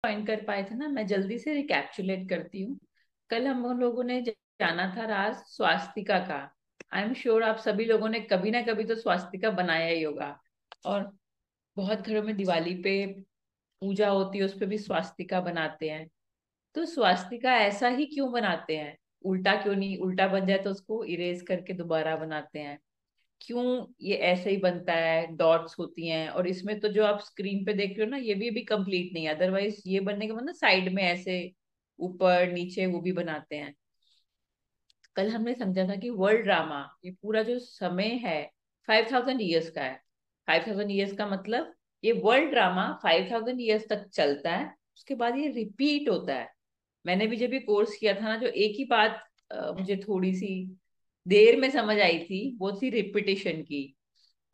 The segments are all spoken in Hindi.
ज्वाइन कर पाए थे ना, मैं जल्दी से रिकैप्चुलेट करती हूँ। कल हम लोगों ने जाना था राज स्वास्तिका का। आई एम श्योर आप सभी लोगों ने कभी ना कभी तो स्वास्तिका बनाया ही होगा। और बहुत घरों में दिवाली पे पूजा होती है, उस पे भी स्वास्तिका बनाते हैं। तो स्वास्तिका ऐसा ही क्यों बनाते हैं? उल्टा क्यों नहीं? उल्टा बन जाए तो उसको इरेज करके दोबारा बनाते हैं। क्यों ये ऐसे ही बनता है? डॉट्स होती हैं, और इसमें तो जो आप स्क्रीन पे देख रहे हो ना, ये भी अभी कंप्लीट नहीं है। अदरवाइज ये बनने के मतलब साइड में ऐसे ऊपर नीचे वो भी बनाते हैं। कल हमने समझा था कि वर्ल्ड ड्रामा, ये पूरा जो समय है 5000 ईयर्स का है। 5000 ईयर्स का मतलब ये वर्ल्ड ड्रामा 5000 ईयर्स तक चलता है, उसके बाद ये रिपीट होता है। मैंने भी जब ये कोर्स किया था ना, जो एक ही बात मुझे थोड़ी सी देर में समझ आई थी, वो थी रिपीटिशन की।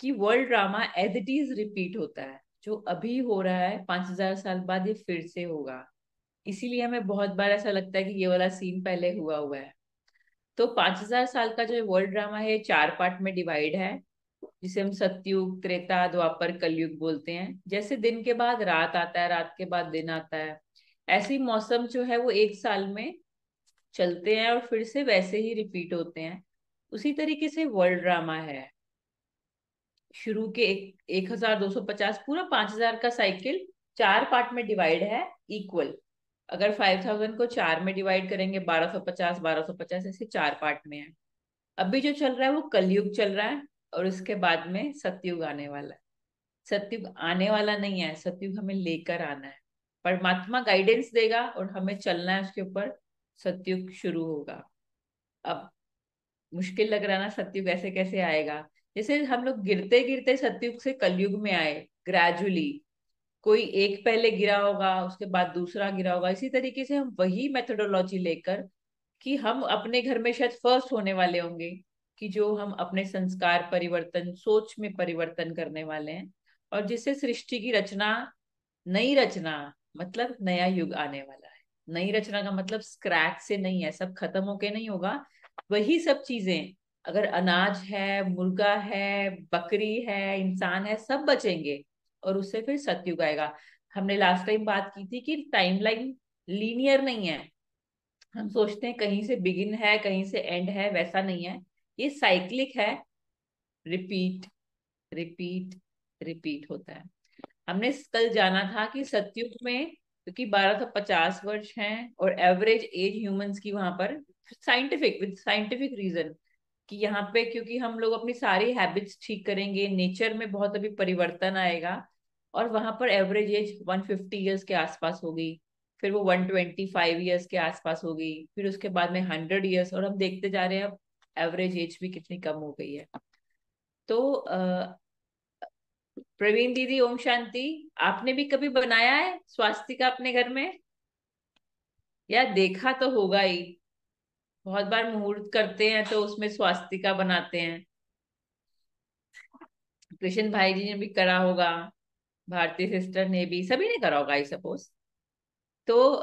कि world drama as it is repeat होता है। जो अभी हो रहा है 5000 साल बाद ये फिर से होगा। इसीलिए हमें बहुत बार ऐसा लगता है कि ये वाला सीन पहले हुआ हुआ है। तो 5000 साल का जो वर्ल्ड ड्रामा है, 4 पार्ट में डिवाइड है, जिसे हम सतयुग, त्रेता, द्वापर, कलयुग बोलते हैं। जैसे दिन के बाद रात आता है, रात के बाद दिन आता है, ऐसे ही मौसम जो है वो एक साल में चलते हैं और फिर से वैसे ही रिपीट होते हैं। उसी तरीके से वर्ल्ड ड्रामा है। शुरू के 1250, पूरा 5000 का साइकिल 4 पार्ट में डिवाइड है, इक्वल। अगर 5000 को 4 में डिवाइड करेंगे, 1250, 1250 ऐसे 4 पार्ट में है। अभी जो चल रहा है वो कलयुग चल रहा है, और इसके बाद में सतयुग आने वाला है। सतयुग आने वाला नहीं है, सतयुग हमें लेकर आना है। परमात्मा गाइडेंस देगा और हमें चलना है उसके ऊपर। सतयुग शुरू होगा। अब मुश्किल लग रहा है ना, सतयुग ऐसे कैसे आएगा? जैसे हम लोग गिरते गिरते सतयुग से कलयुग में आए, ग्रेजुअली। कोई एक पहले गिरा होगा, उसके बाद दूसरा गिरा होगा, इसी तरीके से हम वही मेथोडोलॉजी लेकर कि हम अपने घर में शायद फर्स्ट होने वाले होंगे, कि जो हम अपने संस्कार परिवर्तन, सोच में परिवर्तन करने वाले हैं। और जिससे सृष्टि की रचना, नई रचना, मतलब नया युग आने वाला है। नई रचना का मतलब स्क्रैच से नहीं है, सब खत्म होके नहीं होगा। वही सब चीजें, अगर अनाज है, मुर्गा है, बकरी है, इंसान है, सब बचेंगे। और उससे फिर सतयुग आएगा। हमने लास्ट टाइम बात की थी कि टाइमलाइन लीनियर नहीं है। हम सोचते हैं कहीं से बिगिन है, कहीं से एंड है, वैसा नहीं है। ये साइक्लिक है। रिपीट, रिपीट, रिपीट होता है। हमने कल जाना था कि सतयुग में, क्योंकि 1250 वर्ष हैं और एवरेज एज ह्यूमंस की वहां पर, साइंटिफिक, विद साइंटिफिक रीजन, कि यहाँ पे क्योंकि हम लोग अपनी सारी हैबिट्स ठीक करेंगे, नेचर में बहुत अभी परिवर्तन आएगा। और वहां पर एवरेज एज 150 ईयर्स के आसपास होगी। फिर वो 125 ईयर्स के आसपास होगी। फिर उसके बाद में 100 ईयर्स, और हम देखते जा रहे हैं अब एवरेज एज भी कितनी कम हो गई है। तो प्रवीण दीदी, ओम शांति। आपने भी कभी बनाया है स्वास्तिका अपने घर में? या देखा तो होगा ही। बहुत बार मुहूर्त करते हैं तो उसमें स्वास्तिका बनाते हैं। कृष्ण भाई जी ने भी करा होगा, भारती सिस्टर ने भी, सभी ने करा होगा आई सपोज। तो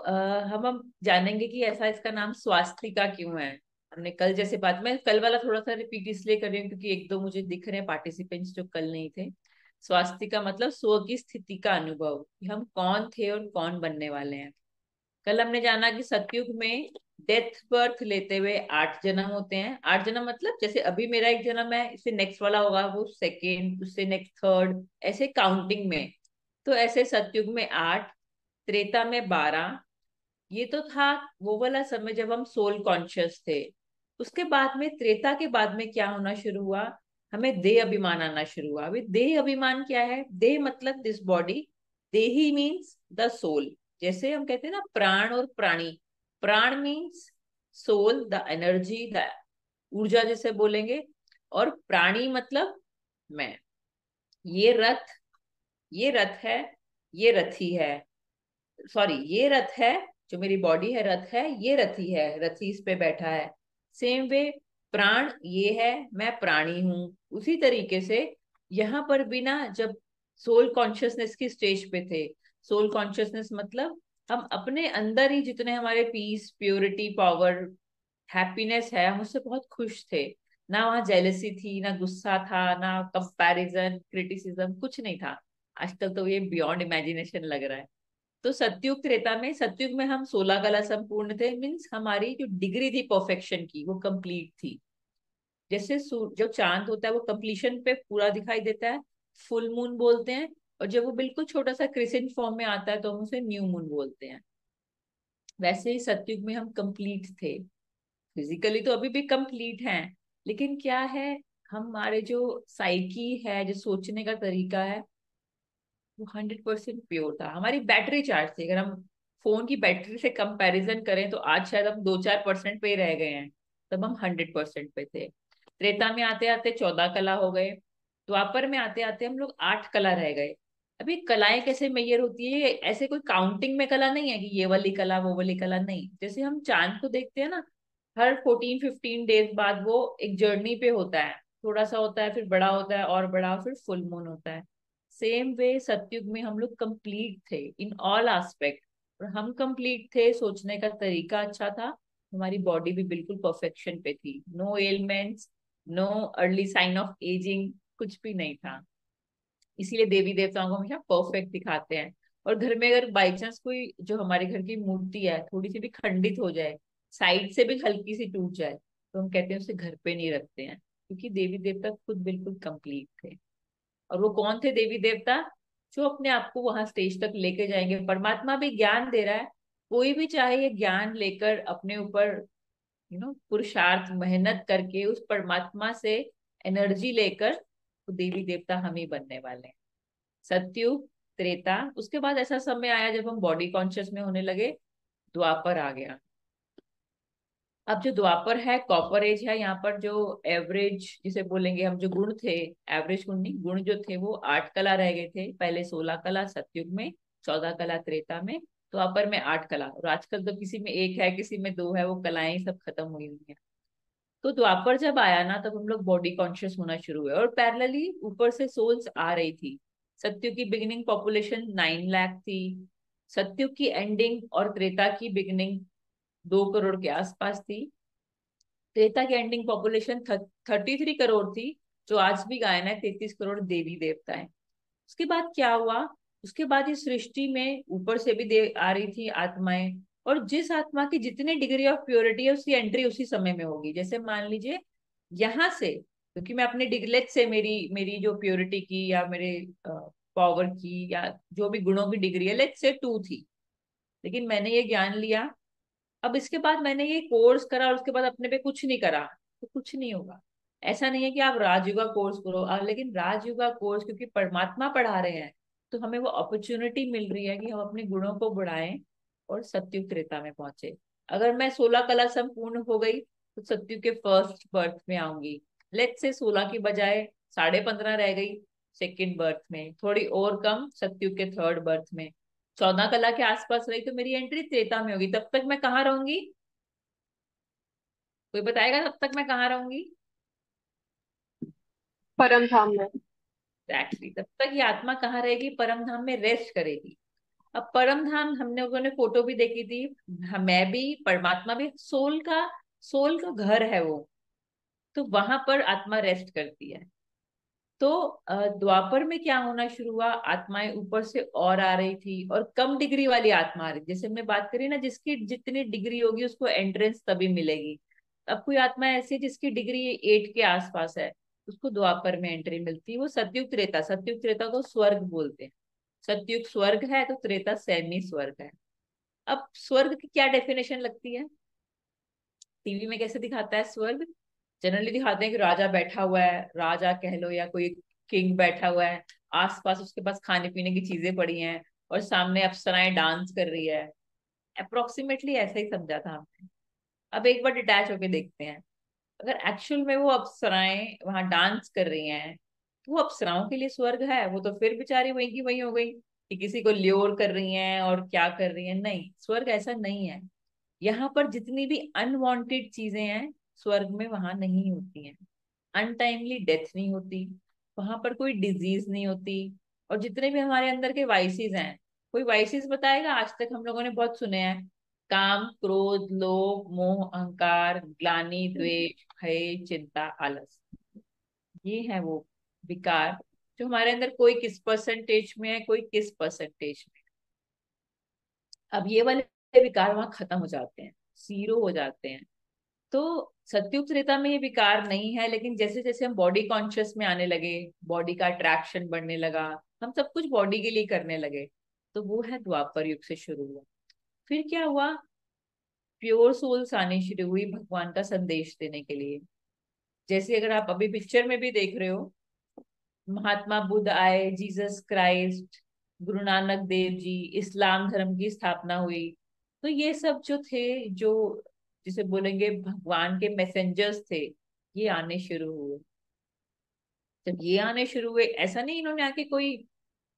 हम जानेंगे कि ऐसा इसका नाम स्वास्तिका क्यों है। हमने कल जैसे बात, मैं कल वाला थोड़ा सा रिपीट इसलिए कर रही हूँ क्योंकि एक दो मुझे दिख रहे हैं पार्टिसिपेंट्स जो कल नहीं थे। स्वास्तिका मतलब स्व की स्थिति का अनुभव, कि हम कौन थे और कौन बनने वाले हैं। कल हमने जाना कि सतयुग में डेथ बर्थ लेते हुए 8 जन्म होते हैं। 8 जन्म मतलब जैसे अभी मेरा एक जन्म है, इससे नेक्स्ट वाला होगा वो सेकेंड, उससे नेक्स्ट थर्ड, ऐसे काउंटिंग में। तो ऐसे सतयुग में 8, त्रेता में 12। ये तो था वो वाला समय जब हम सोल कॉन्शियस थे। उसके बाद में, त्रेता के बाद में क्या होना शुरू हुआ? हमें देह अभिमान आना शुरू हुआ। अभी देह अभिमान क्या है? देह मतलब दिस बॉडी। देही मीन्स द सोल। जैसे हम कहते हैं ना प्राण और प्राणी। प्राण means soul, the energy, the ऊर्जा जैसे बोलेंगे। और प्राणी मतलब मैं। ये रथ, ये रथ है, ये रथी है। सॉरी, ये रथ है, जो मेरी बॉडी है रथ है, ये रथी है, रथी इस पे बैठा है। सेम वे, प्राण ये है, मैं प्राणी हूं। उसी तरीके से यहाँ पर भी ना, जब सोल कॉन्शियसनेस की स्टेज पे थे, सोल कॉन्शियसनेस मतलब हम अपने अंदर ही जितने हमारे पीस, प्योरिटी, पावर, हैप्पीनेस है, हम उससे बहुत खुश थे। ना वहां जेलसी थी, ना गुस्सा था, ना कंपैरिजन, क्रिटिसिज्म, कुछ नहीं था। आजकल तो ये बियॉन्ड इमेजिनेशन लग रहा है। तो सतयुग त्रेता में, सतयुग में हम 16 कला संपूर्ण थे, मीन्स हमारी जो डिग्री थी परफेक्शन की वो कंप्लीट थी। जैसे जो चांद होता है वो कंप्लीशन पे पूरा दिखाई देता है, फुल मून बोलते हैं। और जब वो बिल्कुल छोटा सा क्रिसेंट फॉर्म में आता है तो हम उसे न्यू मून बोलते हैं। वैसे ही सतयुग में हम कंप्लीट थे, फिजिकली तो अभी भी कंप्लीट हैं, लेकिन क्या है, हमारे जो साइकी है, जो सोचने का तरीका है, वो 100% प्योर था। हमारी बैटरी चार्ज थी, अगर हम फोन की बैटरी से कंपैरिजन करें तो आज शायद हम 2-4% पे ही रह गए हैं, तब हम 100% पे थे। त्रेता में आते आते 14 कला हो गए, द्वापर में आते आते हम लोग 8 कला रह गए। अभी कलाएं कैसे मेजर होती है, ऐसे कोई काउंटिंग में कला नहीं है कि ये वाली कला वो वाली कला, नहीं। जैसे हम चांद को देखते हैं ना, हर 14-15 डेज बाद वो एक जर्नी पे होता है, थोड़ा सा होता है, फिर बड़ा होता है और बड़ा, फिर फुल मून होता है। सेम वे सतयुग में हम लोग कंप्लीट थे इन ऑल एस्पेक्ट। और हम कंप्लीट थे, सोचने का तरीका अच्छा था, हमारी बॉडी भी बिल्कुल परफेक्शन पे थी, no elements, no early sign of ageing, कुछ भी नहीं था। इसीलिए देवी देवताओं को हमेशा परफेक्ट दिखाते हैं। और घर में अगर बाई चांस कोई जो हमारे घर की मूर्ति है थोड़ी सी भी खंडित हो जाए, साइड से भी हल्की सी टूट जाए, तो हम कहते हैं उसे घर पे नहीं रखते हैं, क्योंकि देवी देवता खुद बिल्कुल कंप्लीट थे। और वो कौन थे देवी देवता? जो अपने आप को वहां स्टेज तक लेके जाएंगे। परमात्मा भी ज्ञान दे रहा है, कोई भी चाहे ये ज्ञान लेकर अपने ऊपर पुरुषार्थ मेहनत करके उस परमात्मा से एनर्जी लेकर, तो देवी देवता हम ही बनने वाले हैं। सतयुग, त्रेता, उसके बाद ऐसा समय आया जब हम बॉडी कॉन्शियस में होने लगे, द्वापर आ गया। अब जो द्वापर है कॉपर एज है, यहाँ पर जो एवरेज जिसे बोलेंगे हम, जो गुण थे, एवरेज गुण नहीं, गुण जो थे वो 8 कला रह गए थे, पहले 16 कला सतयुग में, 14 कला त्रेता में, द्वापर में 8 कला। और आजकल तो किसी में एक है, किसी में दो है, वो कलाएं सब खत्म हुई हुई हैं। तो द्वापर जब आया ना, तब हम लोग बॉडी कॉन्शियस होना शुरू हुए, और पैरेलली ऊपर से सोल्स आ रही थी। सतयुग की बिगिनिंग पॉपुलेशन 9 लाख थी, सतयुग की एंडिंग और त्रेता की बिगिनिंग 2 करोड़ के आसपास थी। त्रेता की एंडिंग पॉपुलेशन 33 करोड़ थी, जो आज भी गायन है, 33 करोड़ देवी देवता है। उसके बाद क्या हुआ? उसके बाद इस सृष्टि में ऊपर से भी दे आ रही थी आत्माएं, और जिस आत्मा की जितनी डिग्री ऑफ प्योरिटी है उसकी एंट्री उसी समय में होगी। जैसे मान लीजिए यहाँ से, क्योंकि मैं अपने डिग्लेट से, मेरी मेरी जो प्योरिटी की या मेरे पावर की या जो भी गुणों की डिग्री है, लेट्स से 2 थी, लेकिन मैंने ये ज्ञान लिया। अब इसके बाद मैंने ये कोर्स करा और उसके बाद अपने पे कुछ नहीं करा, तो कुछ नहीं होगा। ऐसा नहीं है कि आप राजयोगा कोर्स करो, लेकिन राजयोगा कोर्स क्योंकि परमात्मा पढ़ा रहे हैं, तो हमें वो अपॉर्चुनिटी मिल रही है कि हम अपने गुणों को बढ़ाएं और सत्युग त्रेता में पहुंचे। अगर मैं 16 कला संपूर्ण हो गई तो सत्युग के फर्स्ट बर्थ में आऊंगी। लेट्स से 16 की बजाय 15.5 रह गई सेकेंड बर्थ में, थोड़ी और कम सत्युग के थर्ड बर्थ में, 14 कला के आसपास रही तो मेरी एंट्री त्रेता में होगी। तब तक मैं कहाँ रहूंगी? कोई बताएगा तब तक मैं कहाँ रहूंगी? परम धाम में। एग्जैक्टली, तब तक ये आत्मा कहाँ रहेगी? परम धाम में रेस्ट करेगी। अब परम धाम हमने लोगों ने फोटो भी देखी थी, मैं भी, परमात्मा भी, सोल का घर है वो, तो वहां पर आत्मा रेस्ट करती है। तो द्वापर में क्या होना शुरू हुआ, आत्माएं ऊपर से और आ रही थी, और कम डिग्री वाली आत्मा आ रही, जैसे हमने बात करी ना, जिसकी जितनी डिग्री होगी उसको एंट्रेंस तभी मिलेगी। अब कोई आत्मा ऐसी है जिसकी डिग्री 8 के आसपास है, उसको द्वापर में एंट्री मिलती है। वो सतयुग त्रेता, सतयुग त्रेता को स्वर्ग बोलते हैं। सतयुग स्वर्ग है तो त्रेता सेमी स्वर्ग है। अब स्वर्ग की क्या डेफिनेशन लगती है? टीवी में कैसे दिखाता है स्वर्ग? जनरली दिखाते हैं कि राजा बैठा हुआ है, राजा कह लो या कोई किंग बैठा हुआ है, आसपास उसके पास खाने पीने की चीजें पड़ी हैं, और सामने अप्सराएं डांस कर रही है। अप्रोक्सीमेटली ऐसा ही समझा था हमने। अब एक बार डिटैच होके देखते हैं, अगर एक्चुअल में वो अप्सराएं वहां डांस कर रही हैं, तो वो अप्सराओं के लिए स्वर्ग है? वो तो फिर बेचारी वहीं की वहीं हो गई कि किसी को ल्योर कर रही हैं और क्या कर रही हैं। नहीं, स्वर्ग ऐसा नहीं है। यहाँ पर जितनी भी अनवांटेड चीजें हैं, स्वर्ग में वहां नहीं होती हैं। अनटाइमली डेथ नहीं होती, वहां पर कोई डिजीज नहीं होती। और जितने भी हमारे अंदर के वाइसेस हैं, कोई वाइसेस बताएगा? आज तक हम लोगों ने बहुत सुने हैं, काम, क्रोध, लोभ, मोह, अहंकार, ग्लानि, द्वेष, भय, चिंता, आलस, ये है वो विकार जो हमारे अंदर कोई किस परसेंटेज में है, कोई किस परसेंटेज में। अब ये वाले विकार वहां खत्म हो जाते हैं, जीरो हो जाते हैं। तो सतयुग त्रेता में ये विकार नहीं है, लेकिन जैसे जैसे हम बॉडी कॉन्शियस में आने लगे, बॉडी का अट्रैक्शन बढ़ने लगा, हम सब कुछ बॉडी के लिए करने लगे, तो वो है द्वापर युग से शुरू हुआ। फिर क्या हुआ, प्योर सोल्स आनी शुरू हुई भगवान का संदेश देने के लिए। जैसे अगर आप अभी पिक्चर में भी देख रहे हो, महात्मा बुद्ध आए, जीसस क्राइस्ट, गुरु नानक देव जी, इस्लाम धर्म की स्थापना हुई। तो ये सब जो थे, जो जिसे बोलेंगे भगवान के मैसेंजर्स थे, ये आने शुरू हुए। जब ये आने शुरू हुए, ऐसा नहीं इन्होंने आके कोई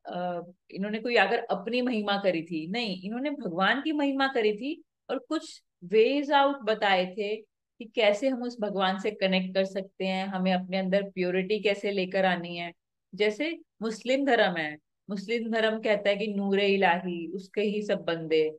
इन्होंने कोई अगर अपनी महिमा करी थी, नहीं, इन्होंने भगवान की महिमा करी थी। और कुछ वेज आउट बताए थे कि कैसे हम उस भगवान से कनेक्ट कर सकते हैं, हमें अपने अंदर प्योरिटी कैसे लेकर आनी है। जैसे मुस्लिम धर्म है, मुस्लिम धर्म कहता है कि नूरे इलाही उसके ही सब बंदे।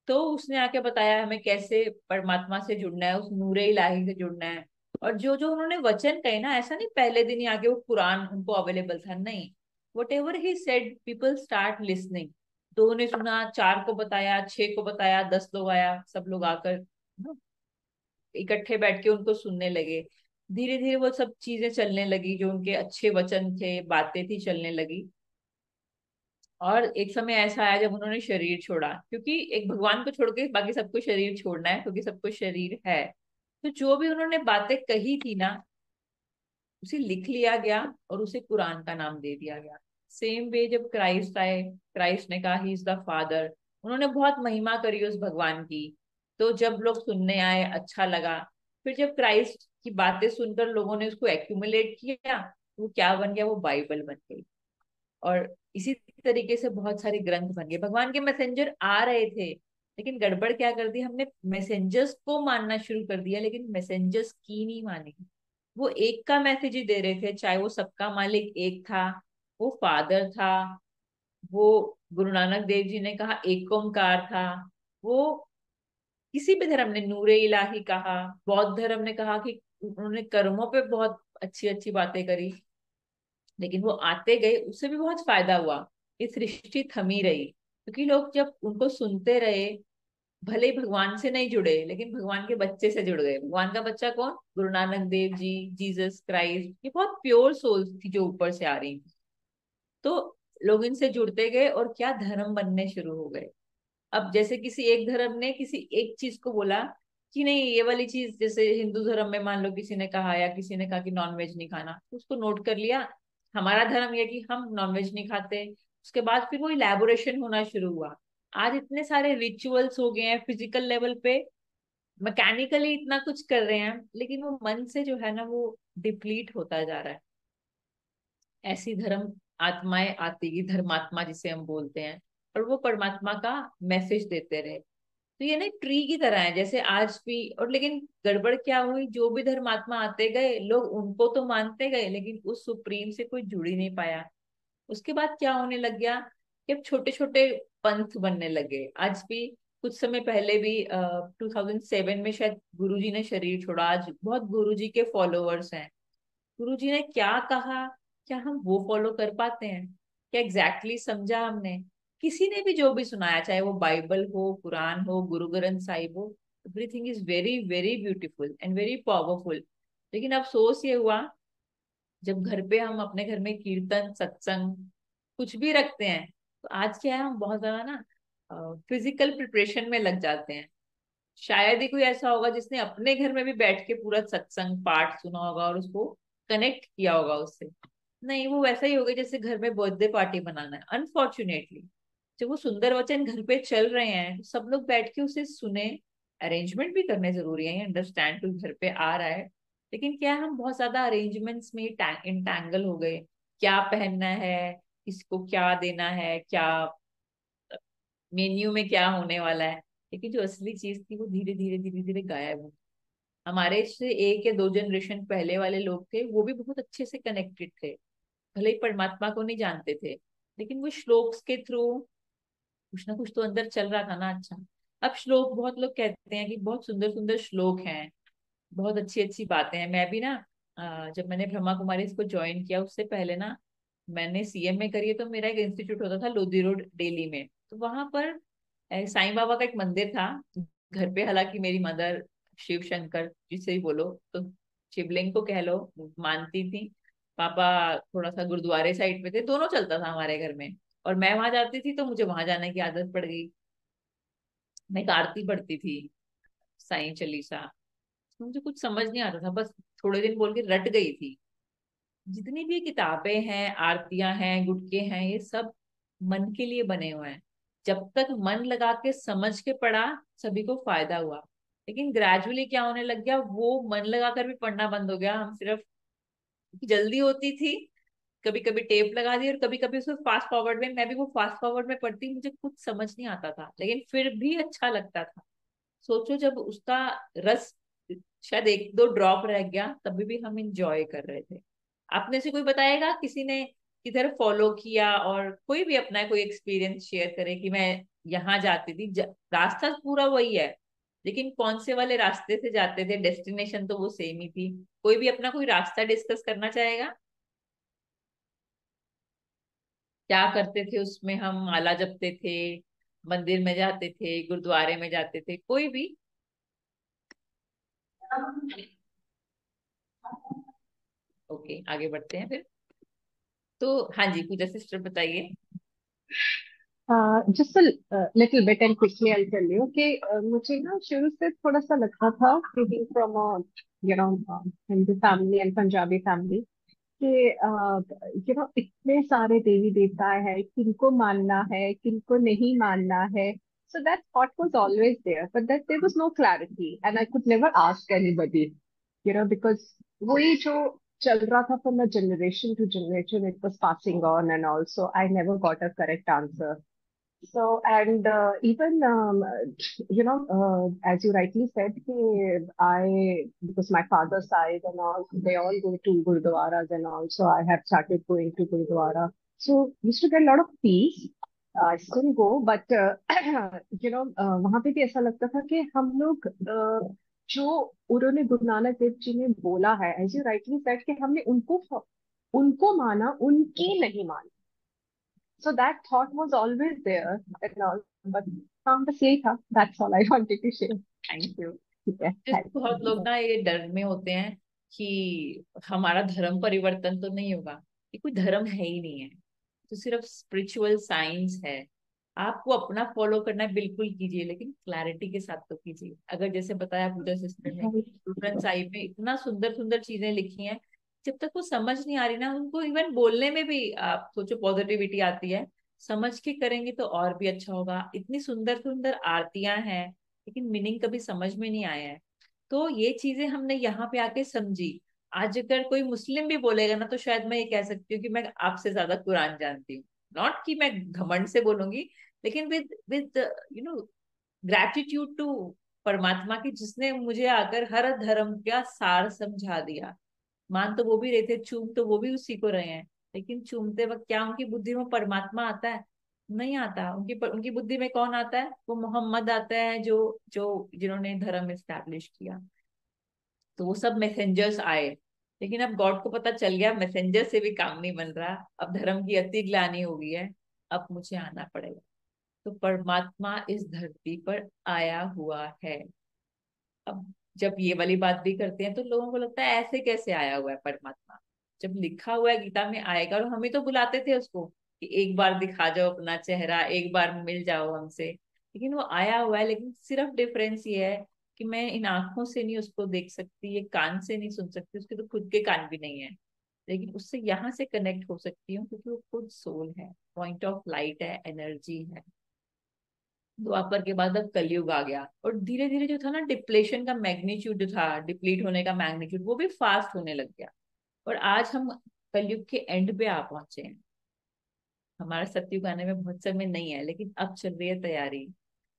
तो उसने आके बताया हमें कैसे परमात्मा से जुड़ना है, उस नूरे इलाही से जुड़ना है। और जो जो उन्होंने वचन कहे ना, ऐसा नहीं पहले दिन ही आके वो कुरान उनको अवेलेबल था, नहीं, whatever he said people start listening। दो ने सुना, चार को बताया, छह को बताया, 10 लोग आया, सब लोग आकर ना इकट्ठे बैठ के उनको सुनने लगे। धीरे धीरे वो सब चीजें चलने लगी, जो उनके अच्छे वचन थे, बातें थी, चलने लगी। और एक समय ऐसा आया जब उन्होंने शरीर छोड़ा, क्योंकि एक भगवान को छोड़ के बाकी सबको शरीर छोड़ना है, क्योंकि सबको शरीर है। तो जो भी उन्होंने बातें कही थी ना, उसे लिख लिया गया और उसे कुरान का नाम दे दिया गया। सेम वे जब क्राइस्ट आए, क्राइस्ट ने कहा ही इज द फादर, उन्होंने बहुत महिमा करी उस भगवान की। तो जब लोग सुनने आए, अच्छा लगा। फिर जब क्राइस्ट की बातें सुनकर लोगों ने उसको एक्यूमुलेट किया, वो क्या बन गया, वो बाइबल बन गई। और इसी तरीके से बहुत सारे ग्रंथ बन गए। भगवान के मैसेंजर आ रहे थे, लेकिन गड़बड़ क्या कर दी हमने, मैसेंजर्स को मानना शुरू कर दिया, लेकिन मैसेंजर्स की नहीं मानी। वो एक का मैसेज ही दे रहे थे, चाहे वो सबका मालिक एक था, वो फादर था, वो गुरु नानक देव जी ने कहा एक ओंकार था, वो किसी भी धर्म ने नूरे इलाही कहा, बौद्ध धर्म ने कहा कि उन्होंने कर्मों पे बहुत अच्छी अच्छी बातें करी। लेकिन वो आते गए, उससे भी बहुत फायदा हुआ, ये सृष्टि थमी रही, क्योंकि लोग जब उनको सुनते रहे, भले ही भगवान से नहीं जुड़े, लेकिन भगवान के बच्चे से जुड़ गए। भगवान का बच्चा कौन, गुरु नानक देव जी, जीसस क्राइस्ट, ये बहुत प्योर सोल्स थी जो ऊपर से आ रही थी। तो लोग इनसे जुड़ते गए और क्या धर्म बनने शुरू हो गए। अब जैसे किसी एक धर्म ने किसी एक चीज को बोला कि नहीं ये वाली चीज, जैसे हिंदू धर्म में मान लो किसी ने कहा, या किसी ने कहा कि नॉनवेज नहीं खाना, तो उसको नोट कर लिया, हमारा धर्म ये कि हम नॉनवेज नहीं खाते। उसके बाद फिर वो इलेबोरेशन होना शुरू हुआ। आज इतने सारे रिचुअल्स हो गए हैं फिजिकल लेवल पे, मैकेनिकली इतना कुछ कर रहे हैं, लेकिन वो मन से जो है ना, वो डिप्लीट होता जा रहा है। ऐसी धर्म आत्माएं आती गई, धर्मात्मा जिसे हम बोलते हैं, और वो परमात्मा का मैसेज देते रहे। तो ये ना ट्री की तरह है, जैसे आज भी। और लेकिन गड़बड़ क्या हुई, जो भी धर्मात्मा आते गए, लोग उनको तो मानते गए, लेकिन उस सुप्रीम से कोई जुड़ ही नहीं पाया। उसके बाद क्या होने लग गया कि अब छोटे छोटे पंथ बनने लगे। आज भी, कुछ समय पहले भी 2007 में शायद गुरुजी ने शरीर छोड़ा। आज बहुत गुरुजी के फॉलोअर्स हैं। गुरुजी ने क्या कहा, क्या हम वो फॉलो कर पाते हैं, क्या एग्जैक्टली समझा हमने। किसी ने भी जो भी सुनाया, चाहे वो बाइबल हो, कुरान हो, गुरु ग्रंथ साहिब हो, everything is very very beautiful and very powerful. लेकिन अफसोस ये हुआ, जब घर पे हम अपने घर में कीर्तन सत्संग कुछ भी रखते हैं, तो आज क्या है, हम बहुत ज्यादा ना फिजिकल प्रिपरेशन में लग जाते हैं। शायद ही कोई ऐसा होगा जिसने अपने घर में भी बैठ के पूरा सत्संग पाठ सुना होगा और उसको कनेक्ट किया होगा उससे। नहीं, वो वैसा ही होगा जैसे घर में बर्थडे पार्टी बनाना है, अनफॉर्चुनेटली। जब वो सुंदर वचन घर पे चल रहे हैं, तो सब लोग बैठ के उसे सुने। अरेंजमेंट भी करने जरूरी है, अंडरस्टैंड टू घर पे आ रहा है। लेकिन क्या है, हम बहुत ज्यादा अरेंजमेंट्स में इंटैंगल हो गए। क्या पहनना है, किसको क्या देना है, क्या मेन्यू में क्या होने वाला है। लेकिन जो असली चीज थी, वो धीरे धीरे धीरे धीरे गायब हो। हमारे से एक या दो जनरेशन पहले वाले लोग थे, वो भी बहुत अच्छे से कनेक्टेड थे, भले ही परमात्मा को नहीं जानते थे, लेकिन वो श्लोक्स के थ्रू कुछ ना कुछ तो अंदर चल रहा था ना। अच्छा, अब श्लोक, बहुत लोग कहते हैं कि बहुत सुंदर सुंदर श्लोक हैं, बहुत अच्छी अच्छी बातें हैं। मैं भी ना जब मैंने ब्रह्मा कुमारी इसको ज्वाइन किया, उससे पहले ना मैंने सीएमए करी है, तो मेरा एक इंस्टीट्यूट होता था लोधी रोड दिल्ली में। तो वहां पर साईं बाबा का एक मंदिर था घर पे। हालांकि मेरी मदर शिव शंकर जिसे भी बोलो, तो शिवलिंग को कह लो, मानती थी। पापा थोड़ा सा गुरुद्वारे साइड पे थे, दोनों चलता था हमारे घर में। और मैं वहां जाती थी तो मुझे वहां जाने की आदत पड़ गई। मैं एक आरती पढ़ती थी, साईं चालीसा। मुझे कुछ समझ नहीं आता था, बस थोड़े दिन बोल के रट गई थी। जितनी भी किताबें हैं, आरतियां हैं, गुटके हैं, ये सब मन के लिए बने हुए हैं। जब तक मन लगा के समझ के पढ़ा, सभी को फायदा हुआ। लेकिन ग्रेजुअली क्या होने लग गया, वो मन लगा कर भी पढ़ना बंद हो गया। हम सिर्फ, जल्दी होती थी, कभी कभी टेप लगा दी, और कभी कभी उसको फास्ट फॉरवर्ड में, मैं भी वो फास्ट फॉरवर्ड में पढ़ती, मुझे कुछ समझ नहीं आता था लेकिन फिर भी अच्छा लगता था। सोचो जब उसका रस शायद एक दो ड्रॉप रह गया, तभी भी हम इंजॉय कर रहे थे। आपने से कोई बताएगा किसी ने किधर फॉलो किया, और कोई भी अपना कोई एक्सपीरियंस शेयर करे कि मैं यहाँ जाती थी, रास्ता पूरा वही है लेकिन कौन से वाले रास्ते से जाते थे, डेस्टिनेशन तो वो सेम ही थी। कोई भी अपना कोई रास्ता डिस्कस करना चाहेगा? क्या करते थे उसमें? हम माला जपते थे, मंदिर में जाते थे, गुरुद्वारे में जाते थे, कोई भी? ओके, आगे बढ़ते हैं फिर। तो हाँ जी, पूजा सिस्टर बताइए। Just little bit and quickly I tell you कि मुझे ना शुरू से थोड़ा सा लगता था कि from you know Hindu family and Punjabi family कि इतने सारे देवी देवता है, किनको मानना है किनको नहीं मानना है. So that thought was always there, but that there was no clarity, and I could never ask anybody, because वही जो चल रहा था from a generation to generation, it was passing on, and also I never got a correct answer. So, and even, as you rightly said, because my father's side and all, they all go to Gurdwaras and all, so I have started going to Gurdwara. So, used to get a lot of peace. I still go, but, वहाँ पे भी ऐसा लगता था कि हम लोग जो उन्होंने गुरु नानक देव जी ने बोला है, एज यू राइटली सेड, कि हमने उनको उनको माना, उनकी नहीं माना. So that thought was always there and all, but हाँ बस यही था. That's all I wanted to share. Thank you. ठीक है, जैसे बहुत लोग ना ये डर में होते हैं कि हमारा धर्म परिवर्तन तो नहीं होगा। ये कोई धर्म है ही नहीं है, तो सिर्फ स्पिरिचुअल साइंस है। आपको अपना फॉलो करना है, बिल्कुल कीजिए, लेकिन क्लैरिटी के साथ तो कीजिए। अगर जैसे बताया पूजा सिस्टर ने कि चिल्ड्रन साहिब में इतना सुंदर सुंदर चीजें लिखी हैं, जब तक वो समझ नहीं आ रही ना उनको, इवन बोलने में भी आप सोचो पॉजिटिविटी आती है। समझ के करेंगे तो और भी अच्छा होगा। इतनी सुंदर सुंदर आरतियां हैं लेकिन मीनिंग कभी समझ में नहीं आया है। तो ये चीजें हमने यहाँ पे आके समझी। आज अगर कोई मुस्लिम भी बोलेगा ना, तो शायद मैं ये कह सकती हूँ कि मैं आपसे ज्यादा कुरान जानती हूँ। नॉट कि मैं घमंड से बोलूंगी, लेकिन with with you know gratitude to परमात्मा की, जिसने मुझे आकर हर धर्म का सार समझा दिया। मान तो वो भी रहे थे, चूम तो वो भी उसी को रहे हैं, लेकिन चूमते वक्त क्या उनकी बुद्धि में परमात्मा आता है? नहीं आता। उनकी बुद्धि में कौन आता है? वो मोहम्मद आता है, जो जो जिन्होंने धर्म एस्टैब्लिश किया। तो वो सब मैसेंजर्स आए, लेकिन अब गॉड को पता चल गया मैसेंजर से भी काम नहीं बन रहा, अब धर्म की अति ग्लानि हो गई है, अब मुझे आना पड़ेगा। तो परमात्मा इस धरती पर आया हुआ है। अब जब ये वाली बात भी करते हैं तो लोगों को लगता है ऐसे कैसे आया हुआ है परमात्मा, जब लिखा हुआ है गीता में आएगा। और हम ही तो बुलाते थे उसको कि एक बार दिखा जाओ अपना चेहरा, एक बार मिल जाओ हमसे। लेकिन वो आया हुआ है, लेकिन सिर्फ डिफरेंस ये है कि मैं इन आंखों से नहीं उसको देख सकती, ये कान से नहीं सुन सकती, उसके तो खुद के कान भी नहीं है। लेकिन उससे यहाँ से कनेक्ट हो सकती हूँ क्योंकि वो खुद सोल है, पॉइंट ऑफ लाइट है, एनर्जी है। द्वापर के बाद अब कलयुग आ गया, और धीरे धीरे जो था ना डिप्लेशन का मैग्नीट्यूड, जो था डिप्लीट होने का मैग्नीट्यूड, वो भी फास्ट होने लग गया। और आज हम कलयुग के एंड पे आ पहुंचे हैं। हमारा सतयुग आने में बहुत समय नहीं है, लेकिन अब चल रही है तैयारी।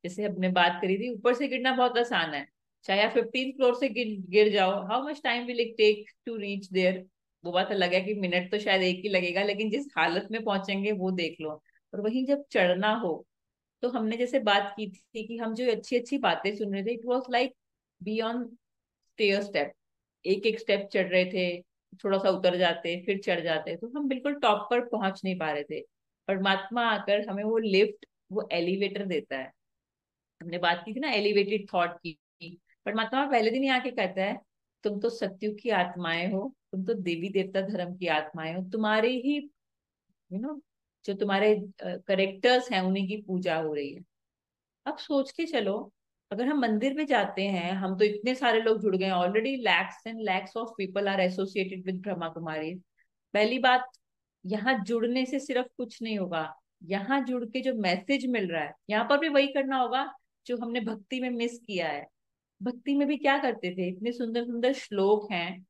जैसे हमने बात करी थी, ऊपर से गिरना बहुत आसान है। चाहे आप 15th फ्लोर से गिर जाओ, how much time will it take to reach there? वो बात अलग है कि मिनट तो शायद एक ही लगेगा, लेकिन जिस हालत में पहुंचेंगे वो देख लो। और वहीं जब चढ़ना हो, तो हमने जैसे बात की थी कि हम जो अच्छी अच्छी बातें सुन रहे थे, it was like beyond stair step. एक एक स्टेप चढ़ रहे थे, थोड़ा सा उतर जाते फिर चढ़ जाते, तो हम बिल्कुल टॉप पर पहुंच नहीं पा रहे थे। परमात्मा आकर हमें वो लिफ्ट, वो एलिवेटर देता है। हमने बात की थी ना एलिवेटेड थॉट की। परमात्मा पहले दिन ही आके कहता है, तुम तो सत्युग की आत्माएं हो, तुम तो देवी देवता धर्म की आत्माएं हो, तुम्हारे ही जो तुम्हारे करेक्टर्स हैं उन्हीं की पूजा हो रही है। अब सोच के चलो, अगर हम मंदिर में जाते हैं, हम तो इतने सारे लोग जुड़ गए हैं already, lakhs and lakhs of people are associated with Brahma Kumari. पहली बात, यहाँ जुड़ने से सिर्फ कुछ नहीं होगा, यहाँ जुड़ के जो मैसेज मिल रहा है यहाँ पर भी वही करना होगा जो हमने भक्ति में मिस किया है। भक्ति में भी क्या करते थे, इतने सुंदर सुंदर श्लोक हैं,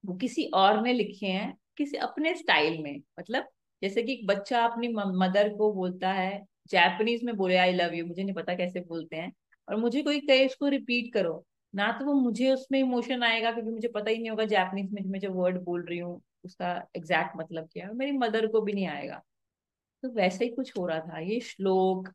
वो किसी और ने लिखे हैं किसी अपने स्टाइल में। मतलब जैसे कि एक बच्चा अपनी मदर को बोलता है, जापानीज में बोले आई लव यू, मुझे नहीं पता कैसे बोलते हैं, और मुझे कोई कहे इसको रिपीट करो, ना तो वो मुझे उसमें इमोशन आएगा क्योंकि मुझे पता ही नहीं होगा जापानीज में मैं जो वर्ड बोल रही हूँ उसका एग्जैक्ट मतलब क्या है, और मेरी मदर को भी नहीं आएगा। तो वैसे ही कुछ हो रहा था। ये श्लोक,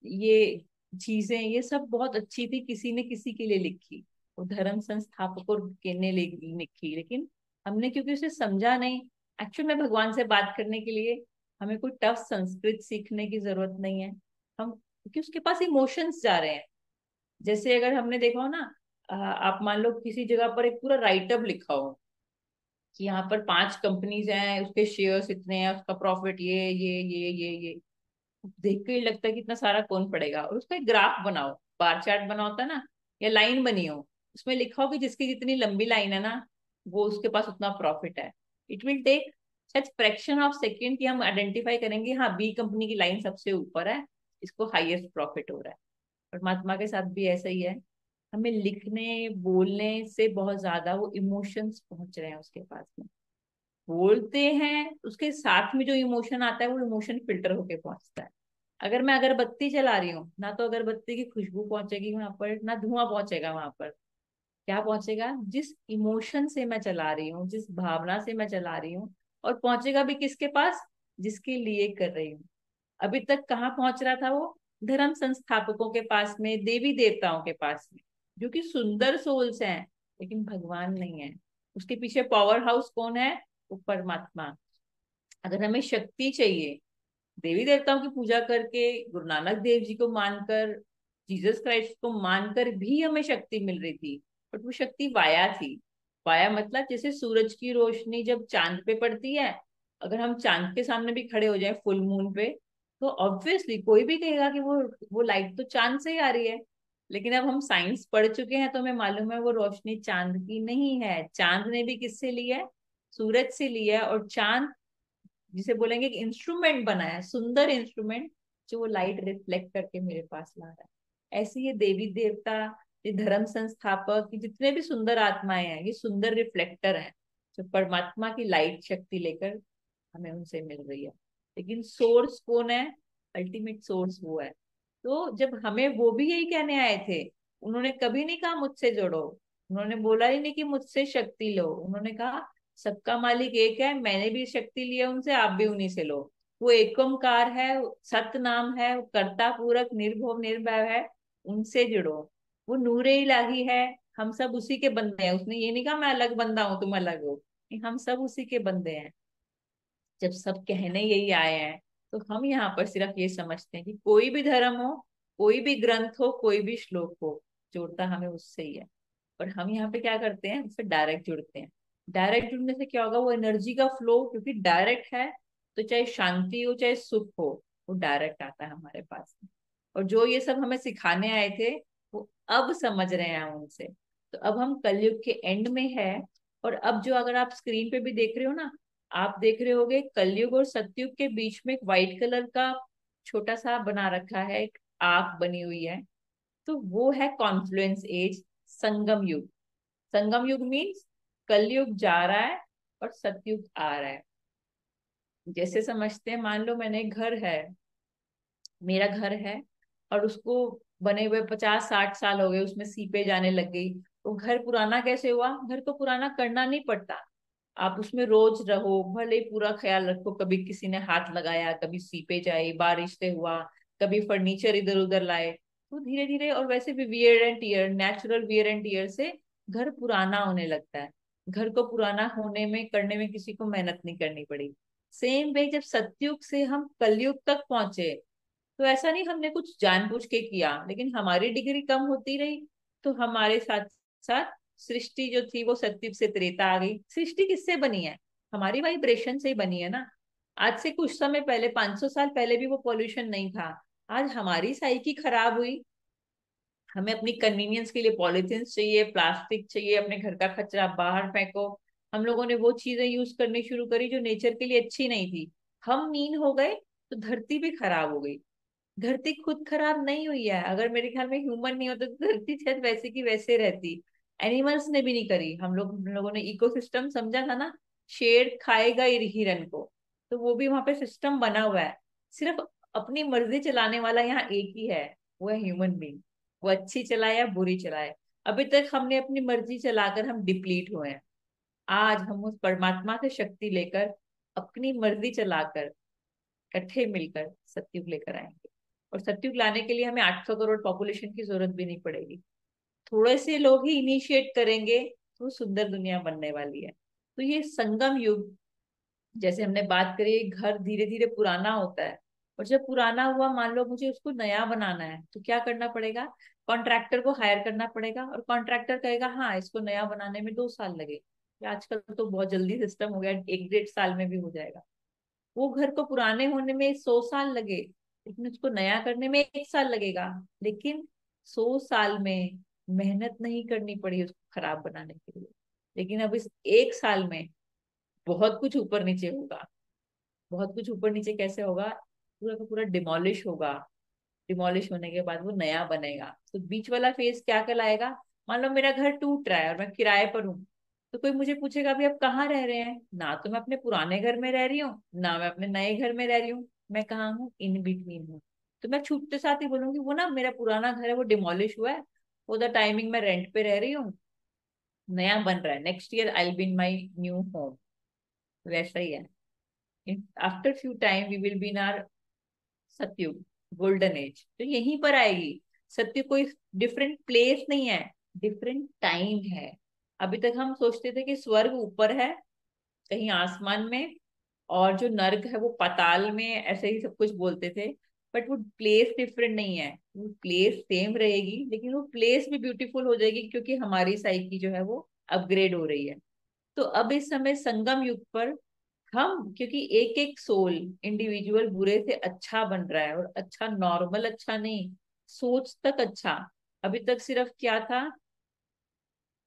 ये चीजें, ये सब बहुत अच्छी थी, किसी ने किसी के लिए लिखी, वो धर्म संस्थापकों ने लिखी, लेकिन हमने क्योंकि उसे समझा नहीं। एक्चुअल में भगवान से बात करने के लिए हमें कोई टफ संस्कृत सीखने की जरूरत नहीं है, हम क्योंकि उसके पास इमोशंस जा रहे हैं। जैसे अगर हमने देखा हो ना, आप मान लो किसी जगह पर एक पूरा राइटअप लिखा हो कि यहाँ पर 5 कंपनीज हैं, उसके शेयर्स इतने हैं, उसका प्रॉफिट ये, देख के ही लगता है कि इतना सारा कौन पड़ेगा, और उसका एक ग्राफ बनाओ, बार चार्ट बना होता है ना, या लाइन बनी हो, उसमें लिखा हो कि जिसकी जितनी लंबी लाइन है ना, वो उसके पास उतना प्रॉफिट है। It will take such fraction of second कि हम आइडेंटिफाई करेंगे, हाँ बी कंपनी की लाइन सबसे ऊपर है, इसको हाईएस्ट प्रॉफिट हो रहा है। परमात्मा के साथ भी ऐसा ही है, हमें लिखने बोलने से बहुत ज्यादा वो इमोशंस पहुंच रहे हैं उसके पास में। बोलते हैं उसके साथ में जो इमोशन आता है वो इमोशन फिल्टर होके पहुंचता है। अगर मैं अगरबत्ती जला रही हूँ ना, तो अगरबत्ती की खुशबू पहुंचेगी वहां पर, ना धुआं पहुंचेगा वहां पर। क्या पहुंचेगा, जिस इमोशन से मैं चला रही हूँ, जिस भावना से मैं चला रही हूँ, और पहुंचेगा भी किसके पास, जिसके लिए कर रही हूँ। अभी तक कहाँ पहुंच रहा था वो, धर्म संस्थापकों के पास में, देवी देवताओं के पास में, जो कि सुंदर सोल्स हैं, लेकिन भगवान नहीं है। उसके पीछे पावर हाउस कौन है, वो परमात्मा। अगर हमें शक्ति चाहिए, देवी देवताओं की पूजा करके, गुरु नानक देव जी को मानकर, जीसस क्राइस्ट को मानकर भी हमें शक्ति मिल रही थी, बट वो शक्ति वाया थी। वाया मतलब जैसे सूरज की रोशनी जब चांद पे पड़ती है, अगर हम चांद के सामने भी खड़े हो जाए फुल मून पे, तो ऑब्वियसली कोई भी कहेगा कि वो लाइट तो चांद से ही आ रही है। लेकिन अब हम साइंस पढ़ चुके हैं तो हमें मालूम है वो रोशनी चांद की नहीं है, चांद ने भी किससे ली है, सूरज से लिया है। और चांद जिसे बोलेंगे कि इंस्ट्रूमेंट बनाया है, सुंदर इंस्ट्रूमेंट, जो वो लाइट रिफ्लेक्ट करके मेरे पास ला रहा है। ऐसे ये देवी देवता, ये धर्म संस्थापक, ये जितने भी सुंदर आत्माएं हैं, ये सुंदर रिफ्लेक्टर हैं, जो परमात्मा की लाइट शक्ति लेकर हमें उनसे मिल रही है। लेकिन सोर्स कौन है, अल्टीमेट सोर्स वो है। तो जब हमें वो भी यही कहने आए थे, उन्होंने कभी नहीं कहा मुझसे जोड़ो, उन्होंने बोला ही नहीं कि मुझसे शक्ति लो, उन्होंने कहा सबका मालिक एक है, मैंने भी शक्ति ली है उनसे, आप भी उन्हीं से लो। वो एक ओंकार है, सत नाम है, वो कर्ता पूरक निर्भव निर्भय है, उनसे जुड़ो। वो नूरे इलाही है, हम सब उसी के बंदे हैं। उसने ये नहीं कहा मैं अलग बंदा हूं तुम अलग हो, नहीं, हम सब उसी के बंदे हैं। जब सब कहने यही आए हैं, तो हम यहाँ पर सिर्फ ये समझते हैं कि कोई भी धर्म हो, कोई भी ग्रंथ हो, कोई भी श्लोक हो, जोड़ता हमें उससे ही है। और हम यहाँ पे क्या करते हैं, उससे डायरेक्ट जुड़ते हैं। डायरेक्ट जुड़ने से क्या होगा, वो एनर्जी का फ्लो क्योंकि डायरेक्ट है, तो चाहे शांति हो चाहे सुख हो, वो डायरेक्ट आता है हमारे पास में। और जो ये सब हमें सिखाने आए थे, वो अब समझ रहे हैं हम उनसे। तो अब हम कलयुग के एंड में है। और अब जो अगर आप स्क्रीन पे भी देख रहे हो ना, आप देख रहे होगे कलयुग और सतयुग के बीच में एक व्हाइट कलर का छोटा सा बना रखा है, एक आंख बनी हुई है, तो वो है कॉन्फ्लुएंस एज, संगम युग। संगम युग मीन्स कलयुग जा रहा है और सतयुग आ रहा है। जैसे समझते हैं, मान लो मैंने एक घर है, मेरा घर है, और उसको बने हुए 50-60 साल हो गए, उसमें सीपे जाने लग गई, तो घर पुराना कैसे हुआ, घर को पुराना करना नहीं पड़ता। आप उसमें रोज रहो, भले ही पूरा ख्याल रखो, कभी किसी ने हाथ लगाया, कभी सीपे जाए, बारिश से हुआ, कभी फर्नीचर इधर उधर लाए, तो धीरे धीरे, और वैसे भी wear and tear, natural wear and tear से घर पुराना होने लगता है। घर को पुराना होने में करने में किसी को मेहनत नहीं करनी पड़ी। सेम वे जब सतयुग से हम कलयुग तक पहुंचे, तो ऐसा नहीं हमने कुछ जानबूझ के किया, लेकिन हमारी डिग्री कम होती रही, तो हमारे साथ साथ सृष्टि जो थी वो सत्युग से त्रेता आ गई। सृष्टि किससे बनी है? हमारी वाइब्रेशन से ही बनी है ना। आज से कुछ समय पहले, 500 साल पहले भी वो पॉल्यूशन नहीं था। आज हमारी साइकी खराब हुई, हमें अपनी कन्वीनियंस के लिए पॉलिथीन चाहिए, प्लास्टिक चाहिए, अपने घर का कचरा बाहर फेंको। हम लोगों ने वो चीजें यूज करनी शुरू करी जो नेचर के लिए अच्छी नहीं थी। हम मीन हो गए तो धरती भी खराब हो गई। धरती खुद खराब नहीं हुई है, अगर मेरे ख्याल में ह्यूमन नहीं होता तो धरती शायद वैसे की वैसे रहती। एनिमल्स ने भी नहीं करी। हम लोगों ने इकोसिस्टम समझा था ना, शेर खाएगा ही हिरन को, तो वो भी वहां पे सिस्टम बना हुआ है। सिर्फ अपनी मर्जी चलाने वाला यहाँ एक ही है, वो है ह्यूमन बींग। वो अच्छी चलाए या बुरी चलाए, अभी तक हमने अपनी मर्जी चलाकर हम डिप्लीट हुए हैं। आज हम उस परमात्मा से शक्ति लेकर, अपनी मर्जी चलाकर, इकट्ठे मिलकर सत्युग लेकर आएंगे। और सत्युग लाने के लिए हमें 800 करोड़ पॉपुलेशन की जरूरत भी नहीं पड़ेगी। थोड़े से लोग ही इनिशिएट करेंगे तो सुंदर दुनिया बनने वाली है। तो ये संगम युग, जैसे हमने बात करी, घर धीरे धीरे पुराना होता है। और जब पुराना हुआ, मान लो मुझे उसको नया बनाना है, तो क्या करना पड़ेगा? कॉन्ट्रैक्टर को हायर करना पड़ेगा, और कॉन्ट्रैक्टर कहेगा हाँ इसको नया बनाने में 2 साल लगे। आजकल तो बहुत जल्दी सिस्टम हो गया, 1 1.5 साल में भी हो जाएगा। वो घर को पुराने होने में 100 साल लगे, लेकिन उसको नया करने में 1 साल लगेगा। लेकिन 100 साल में मेहनत नहीं करनी पड़ी उसको खराब बनाने के लिए। लेकिन अब इस 1 साल में बहुत कुछ ऊपर नीचे होगा। बहुत कुछ ऊपर नीचे कैसे होगा? पूरा का पूरा डिमोलिश होगा। डिमोलिश होने के बाद वो नया बनेगा। तो बीच वाला फेज क्या कहलाएगा? मान लो मेरा घर टूट रहा है और मैं किराए पर हूँ, तो कोई मुझे पूछेगा अभी आप कहाँ रह रहे हैं? ना तो मैं अपने पुराने घर में रह रही हूँ, ना मैं अपने नए घर में रह रही हूँ। मैं कहाँ हूँ? इन बिटवीन हूँ। तो मैं छूटते साथ ही बोलूंगी वो ना मेरा पुराना घर है, वो डिमोलिश हुआ है, वो द टाइमिंग मैं रेंट पे रह रही हूँ, नया बन रहा है, next year I will be in my new home. वैसा ही है। After few time we will be in our Satyug, golden age. तो यहीं पर आएगी। सत्युग कोई डिफरेंट प्लेस नहीं है, डिफरेंट टाइम है। अभी तक हम सोचते थे कि स्वर्ग ऊपर है, कहीं आसमान में, और जो नर्क है वो पाताल में, ऐसे ही सब कुछ बोलते थे। बट वो प्लेस डिफरेंट नहीं है, वो प्लेस सेम रहेगी, लेकिन वो प्लेस भी ब्यूटीफुल हो जाएगी क्योंकि हमारी साइकी जो है वो अपग्रेड हो रही है। तो अब इस समय संगम युग पर हम, क्योंकि एक एक सोल इंडिविजुअल बुरे से अच्छा बन रहा है, और अच्छा नॉर्मल अच्छा नहीं, सोच तक अच्छा। अभी तक सिर्फ क्या था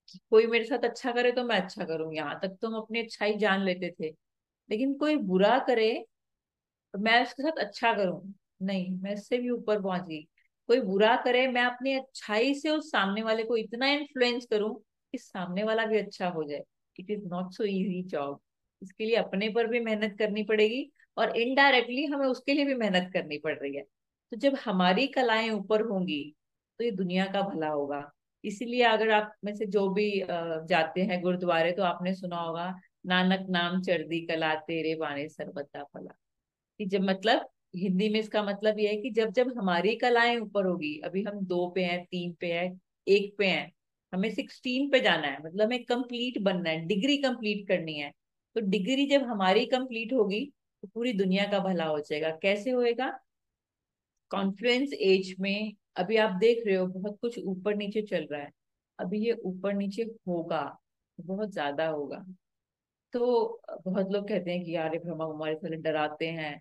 कि कोई मेरे साथ अच्छा करे तो मैं अच्छा करूं, यहाँ तक तो हम अपनी अच्छाई जान लेते थे। लेकिन कोई बुरा करे तो मैं उसके साथ अच्छा करूं, नहीं, मैं इससे भी ऊपर पहुंच गई। कोई बुरा करे, मैं अपनी अच्छाई से उस सामने वाले को इतना इन्फ्लुएंस करूं कि सामने वाला भी अच्छा हो जाए। It is not so easy job. इसके लिए अपने पर भी मेहनत करनी पड़ेगी, और इनडायरेक्टली हमें उसके लिए भी मेहनत करनी पड़ रही है। तो जब हमारी कलाएं ऊपर होंगी तो ये दुनिया का भला होगा। इसीलिए अगर आप में से जो भी जाते हैं गुरुद्वारे, तो आपने सुना होगा, नानक नाम चढ़दी कला तेरे बाणे सर्बता फला। कि जब मतलब, हिंदी में इसका मतलब यह है कि जब जब हमारी कलाएं ऊपर होगी, अभी हम 2 पे हैं, 3 पे हैं, 1 पे हैं, हमें 16 पे जाना है, मतलब हमें कंप्लीट बनना है, डिग्री कंप्लीट करनी है। तो डिग्री जब हमारी कंप्लीट होगी तो पूरी दुनिया का भला हो जाएगा। कैसे होएगा? कॉन्फ्लुएंस एज में अभी आप देख रहे हो बहुत कुछ ऊपर नीचे चल रहा है। अभी ये ऊपर नीचे होगा, बहुत ज्यादा होगा। तो बहुत लोग कहते हैं कि यार ये ब्रह्मा कुमारी साले डराते हैं।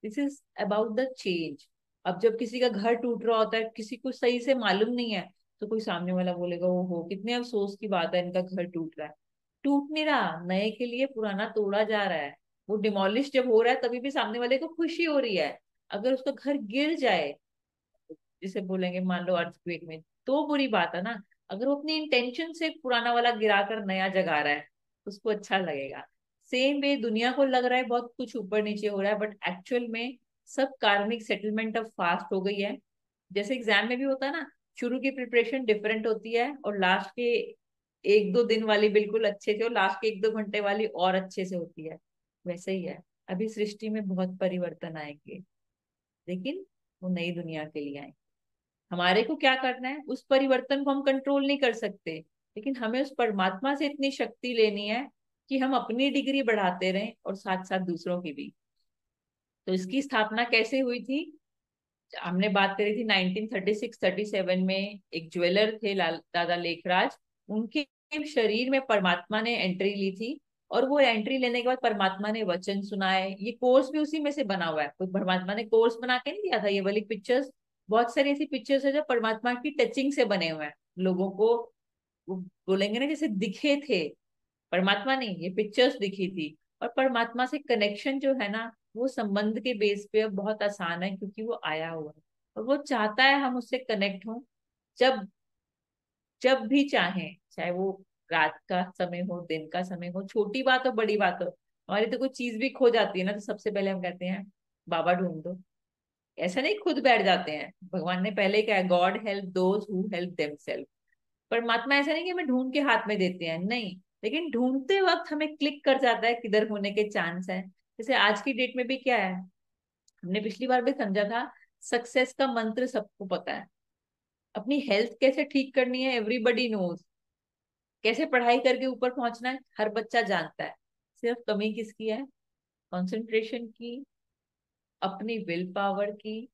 This is about the change. अब जब किसी का घर टूट रहा होता है, किसी को सही से मालूम नहीं है, तो कोई सामने वाला बोलेगा ओ हो कितने अफसोस की बात है, इनका घर टूट रहा है। टूट नहीं रहा, नए के लिए पुराना तोड़ा जा रहा है। वो डिमोलिश जब हो रहा है तभी भी सामने वाले को खुशी हो रही है। अगर उसका घर गिर जाए, जिसे बोलेंगे मान लो अर्थक्वेक में, तो बुरी बात है ना। अगर वो अपनी इंटेंशन से पुराना वाला गिराकर नया जगा रहा है, उसको अच्छा लगेगा। सेम वे दुनिया को लग रहा है बहुत कुछ ऊपर नीचे हो रहा है, बट एक्चुअल में सब कार्मिक सेटलमेंट अब फास्ट हो गई है। जैसे एग्जाम में भी होता है ना, शुरू की प्रिपरेशन डिफरेंट होती है, और लास्ट के 1 2 दिन वाली बिल्कुल अच्छे से, और लास्ट के 1 2 घंटे वाली और अच्छे से होती है। वैसे ही है। अभी सृष्टि में बहुत परिवर्तन आएंगे, लेकिन वो नई दुनिया के लिए आएंगे। हमारे को क्या करना है? उस परिवर्तन को हम कंट्रोल नहीं कर सकते, लेकिन हमें उस परमात्मा से इतनी शक्ति लेनी है कि हम अपनी डिग्री बढ़ाते रहें और साथ साथ दूसरों की भी। तो इसकी स्थापना कैसे हुई थी? हमने बात करी थी 1936-37 में, एक ज्वेलर थे लाल दादा लेखराज, उनके शरीर में परमात्मा ने एंट्री ली थी। और वो एंट्री लेने के बाद परमात्मा ने वचन सुनाए। ये कोर्स भी उसी में से बना हुआ है, कोई परमात्मा ने कोर्स बना के नहीं दिया था। ये वाली पिक्चर्स, बहुत सारी ऐसी पिक्चर्स है जो परमात्मा की टचिंग से बने हुए हैं। लोगों को वो बोलेंगे ना जैसे दिखे थे, परमात्मा नहीं, ये पिक्चर्स दिखी थी। और परमात्मा से कनेक्शन जो है ना, वो संबंध के बेस पे अब बहुत आसान है, क्योंकि वो आया हुआ है और वो चाहता है हम उससे कनेक्ट हों। जब जब भी चाहें, चाहे वो रात का समय हो, दिन का समय हो, छोटी बात हो बड़ी बात हो। हमारी तो कोई चीज भी खो जाती है ना, तो सबसे पहले हम कहते हैं बाबा ढूंढ दो। ऐसा नहीं खुद बैठ जाते हैं, भगवान ने पहले कहा God help those who help themselves. परमात्मा ऐसा नहीं कि हमें ढूंढ के हाथ में देते हैं, नहीं। लेकिन ढूंढते वक्त हमें क्लिक कर जाता है किधर होने के चांस है। जैसे आज की डेट में भी क्या है, हमने पिछली बार भी समझा था, सक्सेस का मंत्र सबको पता है। अपनी हेल्थ कैसे ठीक करनी है एवरीबडी नोज। कैसे पढ़ाई करके ऊपर पहुंचना है हर बच्चा जानता है। सिर्फ कमी किसकी है? कंसंट्रेशन की, अपनी विल पावर की,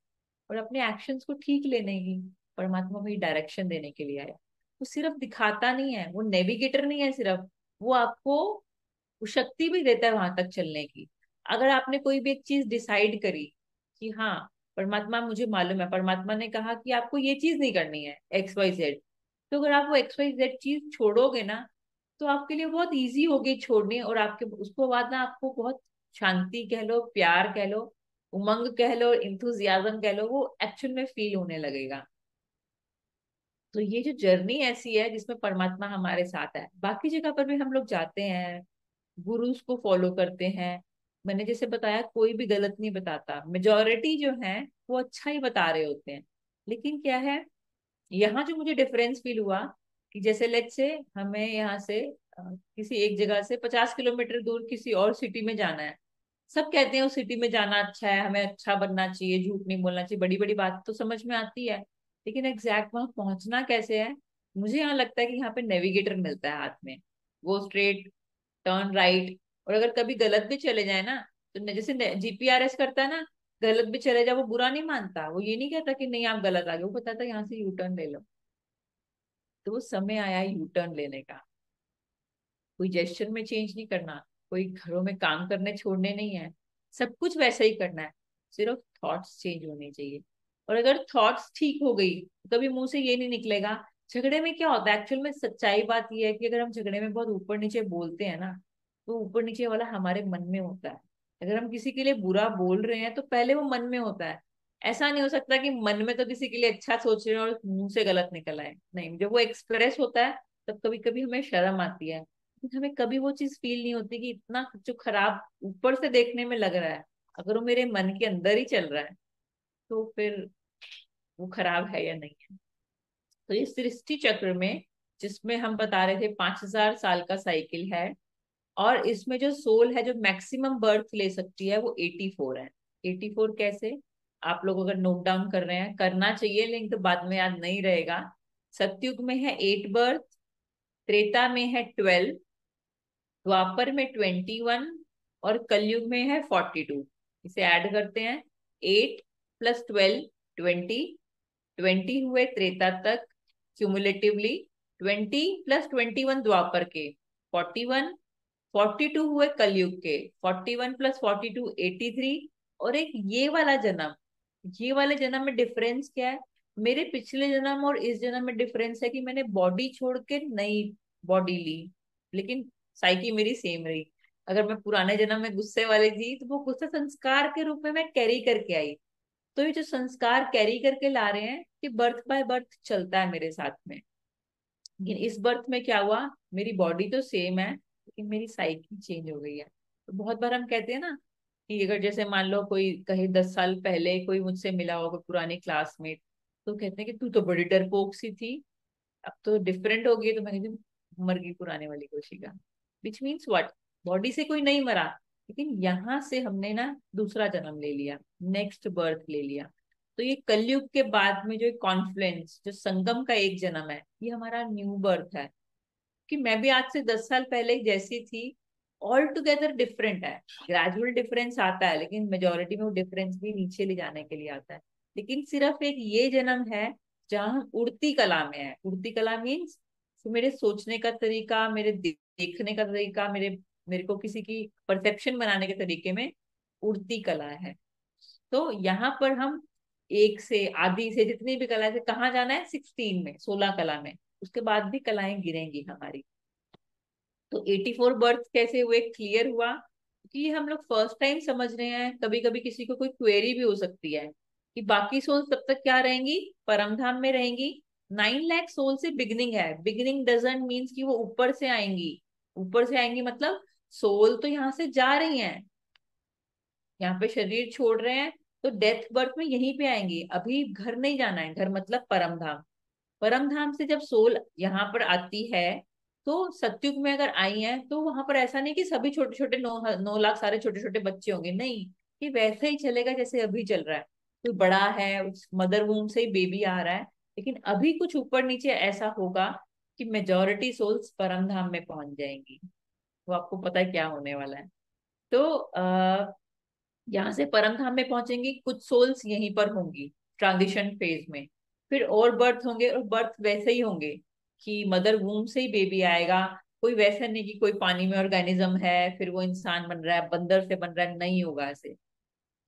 और अपने एक्शंस को ठीक लेने की। परमात्मा वही डायरेक्शन देने के लिए आया। वो सिर्फ दिखाता नहीं है, वो नेविगेटर नहीं है सिर्फ, वो आपको वो शक्ति भी देता है वहां तक चलने की। अगर आपने कोई भी एक चीज डिसाइड करी कि हाँ, परमात्मा मुझे मालूम है, परमात्मा ने कहा कि आपको ये चीज नहीं करनी है XYZ, तो अगर आप वो XYZ चीज छोड़ोगे ना, तो आपके लिए बहुत इजी होगी छोड़नी। और आपके उसको बाद ना आपको बहुत शांति कह लो, प्यार कह लो, उमंग कह लो, इंथुजियाज्म कह लो, वो एक्चुअल में फील होने लगेगा। तो ये जो जर्नी ऐसी है जिसमें परमात्मा हमारे साथ है। बाकी जगह पर भी हम लोग जाते हैं, गुरुज को फॉलो करते हैं। मैंने जैसे बताया, कोई भी गलत नहीं बताता, मेजोरिटी जो है वो अच्छा ही बता रहे होते हैं। लेकिन क्या है, यहाँ जो मुझे डिफरेंस फील हुआ, कि जैसे लेट्स से हमें यहाँ से किसी एक जगह से 50 किलोमीटर दूर किसी और सिटी में जाना है। सब कहते हैं उस सिटी में जाना अच्छा है, हमें अच्छा बनना चाहिए, झूठ नहीं बोलना चाहिए, बड़ी बड़ी बात तो समझ में आती है। लेकिन एग्जैक्ट वहां पहुंचना कैसे है? मुझे यहाँ लगता है कि यहाँ पे नेविगेटर मिलता है हाथ में। वो स्ट्रेट, टर्न राइट। और अगर कभी गलत भी चले जाए ना, तो जैसे GPRS करता है ना, गलत भी चले जाए वो बुरा नहीं मानता। वो ये नहीं कहता कि नहीं आप गलत आ गए, वो बताता है यहाँ से यू टर्न ले लो। तो वो समय आया है यू टर्न लेने का। कोई जेस्चर में चेंज नहीं करना, कोई घरों में काम करने छोड़ने नहीं है, सब कुछ वैसा ही करना है। सिर्फ थॉट्स चेंज होने चाहिए। और अगर थॉट्स ठीक हो गई, तो कभी मुंह से ये नहीं निकलेगा। झगड़े में क्या होता है एक्चुअल में, सच्चाई बात यह है कि अगर हम झगड़े में बहुत ऊपर नीचे बोलते हैं ना, तो ऊपर नीचे वाला हमारे मन में होता है। अगर हम किसी के लिए बुरा बोल रहे हैं तो पहले वो मन में होता है। ऐसा नहीं हो सकता कि मन में तो किसी के लिए अच्छा सोच रहे हैं और मुंह से गलत निकल आए। नहीं, जब वो एक्सप्रेस होता है तब कभी कभी हमें शर्म आती है। हमें कभी वो चीज फील नहीं होती कि इतना जो खराब ऊपर से देखने में लग रहा है, अगर वो मेरे मन के अंदर ही चल रहा है, तो फिर वो खराब है या नहीं है। तो ये सृष्टि चक्र में, जिसमें हम बता रहे थे 5,000 साल का साइकिल है, और इसमें जो सोल है जो मैक्सिमम बर्थ ले सकती है वो 84 है। 84 कैसे? आप लोग अगर नोट डाउन कर रहे हैं, करना चाहिए, लेकिन तो बाद में याद नहीं रहेगा। सतयुग में है 8 बर्थ, त्रेता में है 12, द्वापर में 21, और कलयुग में है 42। इसे ऐड करते हैं, 8 + 12 20, 20 हुए त्रेता तक क्यूमुलेटिवली, 20 + 21 द्वापर के 41, 42 हुए कलयुग के, 41 + 42 83। और एक ये वाला जन्म, ये वाले जन्म में डिफरेंस क्या है? मेरे पिछले जन्म और इस जन्म में डिफरेंस है कि मैंने बॉडी छोड़ के नई बॉडी ली, लेकिन साइकी मेरी सेम रही। अगर मैं पुराने जन्म में गुस्से वाली थी, तो वो गुस्सा संस्कार के रूप में मैं कैरी करके आई। तो ये जो संस्कार कैरी करके ला रहे हैं, कि बर्थ बाय बर्थ चलता है मेरे साथ में। लेकिन इस बर्थ में क्या हुआ, मेरी बॉडी तो सेम है, लेकिन मेरी साइकी चेंज हो गई है। तो बहुत बार हम कहते हैं ना, कि अगर जैसे मान लो कोई कहीं 10 साल पहले कोई मुझसे मिला होगा, पुरानी क्लासमेट, तो कहते हैं कि तू तो बड़ी डरपोक सी थी, अब तो डिफरेंट हो गई। तो मैं कहती हूँ, मर गई पुराने वाली कोशिका। Which means what? बॉडी से कोई नहीं मरा, लेकिन यहाँ से हमने ना दूसरा जन्म ले लिया, नेक्स्ट बर्थ ले लिया। तो ये कलयुग के बाद में जो कॉन्फ्लुएंस, जो संगम का एक जन्म है, ये हमारा न्यू बर्थ है। कि मैं भी आज से 10 साल पहले जैसी थी, ऑल टुगेदर डिफरेंट है। ग्रेजुअल डिफरेंस आता है, लेकिन मेजोरिटी में वो डिफरेंस भी नीचे ले जाने के लिए आता है। लेकिन सिर्फ एक ये जन्म है जहाँ हम उड़ती कला में है। उड़ती कला मीन्स मेरे सोचने का तरीका, मेरे देखने का तरीका, मेरे मेरे को किसी की परसेप्शन बनाने के तरीके में उड़ती कला है। तो यहाँ पर हम एक से आदि से जितनी भी कला से कहाँ जाना है, 16 में, 16 कला में। उसके बाद भी कलाएं गिरेंगी हमारी। तो 84 बर्थ कैसे हुए, क्लियर हुआ? कि ये हम लोग फर्स्ट टाइम समझ रहे हैं। कभी कभी किसी को कोई क्वेरी भी हो सकती है कि बाकी सोल तब तक क्या रहेंगी, परम धाम में रहेंगी। 9 लाख सोल से बिगनिंग है। बिगनिंग डजंट मीन्स कि वो ऊपर से आएंगी। ऊपर से आएंगी मतलब सोल तो यहाँ से जा रही हैं, यहाँ पे शरीर छोड़ रहे हैं, तो डेथ बर्थ में यहीं पे आएंगी। अभी घर नहीं जाना है, घर मतलब परम धाम। परम धाम से जब सोल यहाँ पर आती है, तो सतयुग में अगर आई है तो वहां पर ऐसा नहीं कि सभी छोटे छोटे 9 लाख सारे छोटे छोटे बच्चे होंगे, नहीं। ये वैसे ही चलेगा जैसे अभी चल रहा है। कोई बड़ा है, उस मदर वूम से ही बेबी आ रहा है, लेकिन अभी कुछ ऊपर नीचे ऐसा होगा कि मेजोरिटी सोल्स परम धाम में पहुंच जाएंगी। तो आपको पता है क्या होने वाला है। तो यहाँ से परम धाम में पहुंचेंगी, कुछ सोल्स यहीं पर होंगी ट्रांजिशन फेज में। फिर और बर्थ होंगे, और बर्थ वैसे ही होंगे कि मदर वूम से ही बेबी आएगा। कोई वैसा नहीं कि कोई पानी में ऑर्गेनिज्म है फिर वो इंसान बन रहा है, बंदर से बन रहा है, नहीं होगा ऐसे।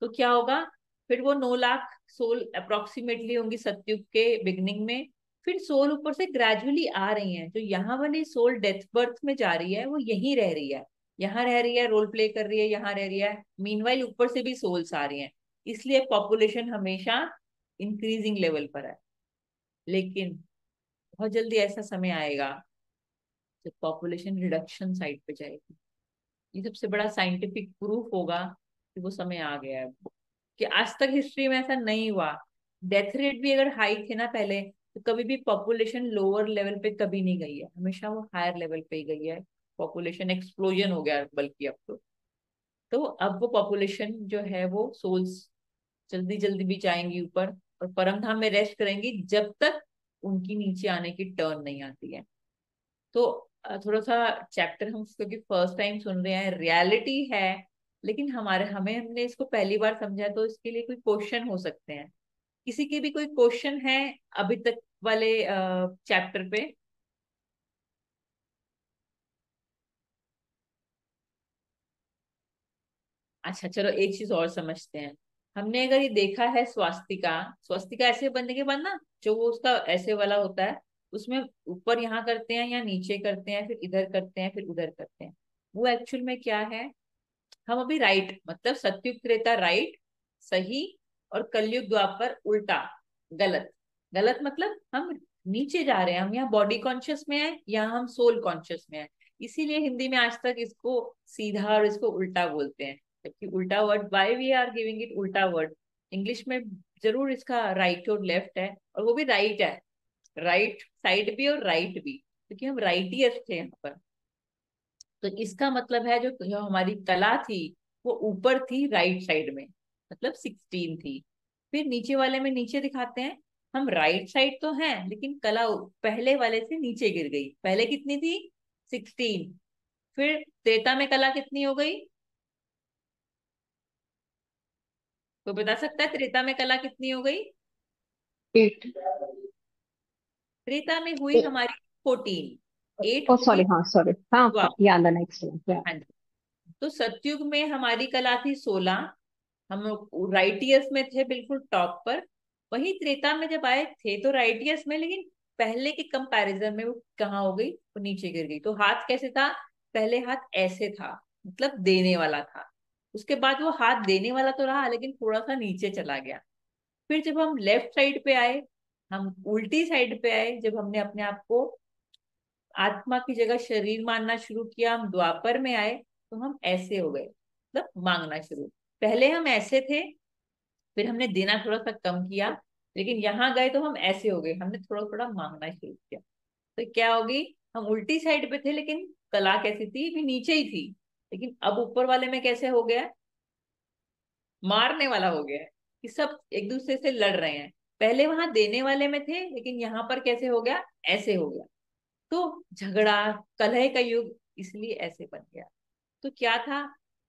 तो क्या होगा, फिर वो 9 लाख सोल अप्रोक्सीमेटली होंगी सतयुग के बिगनिंग में। फिर सोल ऊपर से ग्रेजुअली आ रही हैं। जो यहाँ वाली सोल डेथ बर्थ में जा रही है वो यहीं रह रही है, यहाँ रह रही है, रोल प्ले कर रही है, यहाँ रह रही है। मीनवाइल ऊपर से भी सोल्स आ रही हैं, इसलिए पॉपुलेशन हमेशा इंक्रीजिंग लेवल पर है। लेकिन बहुत जल्दी ऐसा समय आएगा जब पॉपुलेशन रिडक्शन साइड पे जाएगी। ये सबसे बड़ा साइंटिफिक प्रूफ होगा कि वो समय आ गया है। कि आज तक हिस्ट्री में ऐसा नहीं हुआ। डेथ रेट भी अगर हाई थे ना पहले, तो कभी भी पॉपुलेशन लोअर लेवल पे कभी नहीं गई है, हमेशा वो हायर लेवल पे ही गई है। पॉपुलेशन एक्सप्लोजन हो गया बल्कि अब तो अब वो पॉपुलेशन जो है वो सोल्स जल्दी जल्दी भी जाएंगी ऊपर, और परम धाम में रेस्ट करेंगी जब तक उनकी नीचे आने की टर्न नहीं आती है। तो थोड़ा सा चैप्टर हम क्योंकि फर्स्ट टाइम सुन रहे हैं, रियलिटी है, लेकिन हमने इसको पहली बार समझा, तो इसके लिए कोई क्वेश्चन हो सकते हैं? किसी के भी कोई क्वेश्चन है अभी तक वाले चैप्टर पे? अच्छा चलो एक चीज और समझते हैं। हमने अगर ये देखा है स्वास्तिका, स्वास्तिका ऐसे बनने के बाद ना, जो वो उसका ऐसे वाला होता है, उसमें ऊपर यहाँ करते हैं या नीचे करते हैं, फिर इधर करते हैं, फिर उधर करते हैं। वो एक्चुअल में क्या है? हम अभी राइट मतलब सत्युग त्रेता राइट, सही, और कलयुग द्वापर उल्टा, गलत। गलत मतलब हम नीचे जा रहे हैं, हम यहाँ बॉडी कॉन्शियस में है, यहाँ हम सोल कॉन्शियस में है। इसीलिए हिंदी में आज तक इसको सीधा और इसको उल्टा बोलते हैं। जबकि उल्टा word, why we are giving it उल्टा वर्ड? इंग्लिश में जरूर इसका राइट और लेफ्ट है, और वो भी राइट है, राइट साइड भी और राइट भी, क्योंकि हम राइटियर्स थे यहाँ पर। तो इसका मतलब है जो जो हमारी कला थी वो ऊपर थी राइट साइड में, मतलब 16 थी। फिर नीचे वाले में नीचे दिखाते हैं, हम राइट साइड तो हैं लेकिन कला पहले वाले से नीचे गिर गई। पहले कितनी थी, 16। फिर त्रेता में कला कितनी हो गई? कोई बता सकता है त्रेता में कला कितनी हो गई? एट। त्रेता में हुई हमारी 14। एट ओ हुई सॉरी, हाँ सॉरी, हाँ हाँ, द्वापर। याद है, नेक्स्ट या। हाँ जी। तो सतयुग में हमारी कला थी 16, हम लोग राइटियर्स में थे बिल्कुल टॉप पर। वही त्रेता में जब आए थे तो राइटियर्स में, लेकिन पहले के कंपैरिजन में वो कहाँ हो गई, वो नीचे गिर गई। तो हाथ कैसे था? पहले हाथ ऐसे था, मतलब देने वाला था। उसके बाद वो हाथ देने वाला तो रहा लेकिन थोड़ा सा नीचे चला गया। फिर जब हम लेफ्ट साइड पे आए, हम उल्टी साइड पे आए, जब हमने अपने आप को आत्मा की जगह शरीर मानना शुरू किया, हम द्वापर में आए, तो हम ऐसे हो गए, मतलब मांगना शुरू। पहले हम ऐसे थे, फिर हमने देना थोड़ा सा कम किया, लेकिन यहाँ गए तो हम ऐसे हो गए, हमने थोड़ा थोड़ा मांगना शुरू किया। तो क्या होगी, हम उल्टी साइड पे थे लेकिन कला कैसी थी, भी नीचे ही थी। लेकिन अब ऊपर वाले में कैसे हो गया है, मारने वाला हो गया है, कि सब एक दूसरे से लड़ रहे हैं। पहले वहां देने वाले में थे, लेकिन यहाँ पर कैसे हो गया, ऐसे हो गया। तो झगड़ा, कलह का युग, इसलिए ऐसे बन गया। तो क्या था,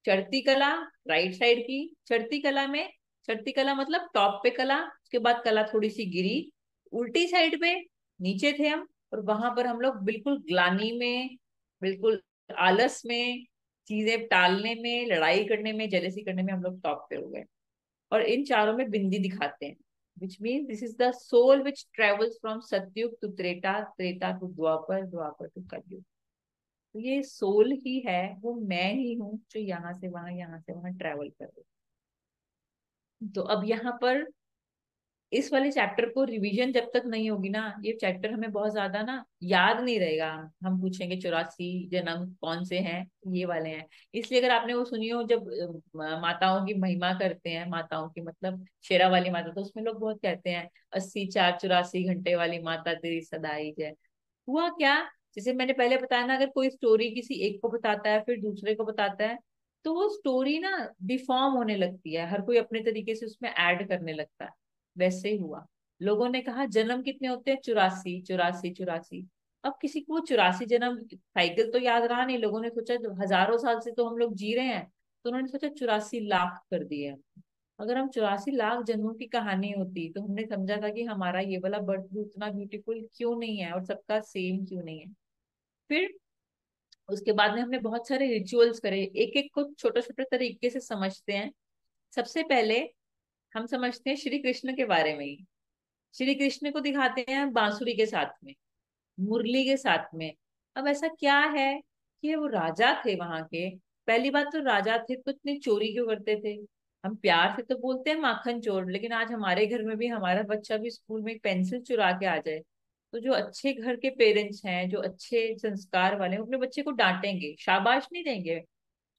चढ़ती कला, राइट साइड की चढ़ती कला में, चढ़ती कला मतलब टॉप पे कला, उसके बाद कला थोड़ी सी गिरी उल्टी साइड पे, नीचे थे हम, और वहां पर हम लोग बिल्कुल ग्लानी में, बिल्कुल आलस में, चीजें टालने में, लड़ाई करने में, जेलेसी करने में हम लोग टॉप पे हो गए। और इन चारों में बिंदी दिखाते हैं, which mean this is the soul which travels from Satyug to Treta, Treta to Dwapar, Dwapar to Kalyug. तो ये सोल ही है, वो मैं ही हूँ जो यहाँ से वहां, यहाँ से वहां ट्रेवल कर रही हूँ। तो अब यहाँ पर इस वाले चैप्टर को रिवीजन जब तक नहीं होगी ना, ये चैप्टर हमें बहुत ज्यादा ना याद नहीं रहेगा। हम पूछेंगे 84 जन्म कौन से हैं, ये वाले हैं। इसलिए अगर आपने वो सुनी हो, जब माताओं की महिमा करते हैं, माताओं की मतलब शेरा वाली माता, तो उसमें लोग बहुत कहते हैं 80 4 84 घंटे वाली माता तेरी सदाई जय। हुआ क्या, जैसे मैंने पहले बताया ना, अगर कोई स्टोरी किसी एक को बताता है फिर दूसरे को बताता है, तो वो स्टोरी ना डिफॉर्म होने लगती है, हर कोई अपने तरीके से उसमें ऐड करने लगता है। वैसे ही हुआ, लोगों ने कहा जन्म कितने होते हैं, 84 84 84। अब किसी को 84 जन्म साइकिल तो याद रहा नहीं, लोगों ने सोचा हजारों साल से तो हम लोग जी रहे हैं, तो उन्होंने सोचा 84 लाख कर दिए। अगर हम 84 लाख जन्मों की कहानी होती तो हमने समझा था कि हमारा ये वाला बर्थ भी उतना ब्यूटीफुल क्यों नहीं है और सबका सेम क्यों नहीं है। फिर उसके बाद में हमने बहुत सारे रिचुअल्स करे, एक एक को छोटे छोटे तरीके से समझते हैं। सबसे पहले हम समझते हैं श्री कृष्ण के बारे में ही। श्री कृष्ण को दिखाते हैं बांसुरी के साथ में, मुरली के साथ में। अब ऐसा क्या है कि वो राजा थे वहां के। पहली बात तो राजा थे तो इतनी चोरी क्यों करते थे। हम प्यार से तो बोलते हैं माखन चोर, लेकिन आज हमारे घर में भी हमारा बच्चा भी स्कूल में एक पेंसिल चुरा के आ जाए, तो जो अच्छे घर के पेरेंट्स हैं, जो अच्छे संस्कार वाले हैं, अपने बच्चे को डांटेंगे, शाबाश नहीं देंगे,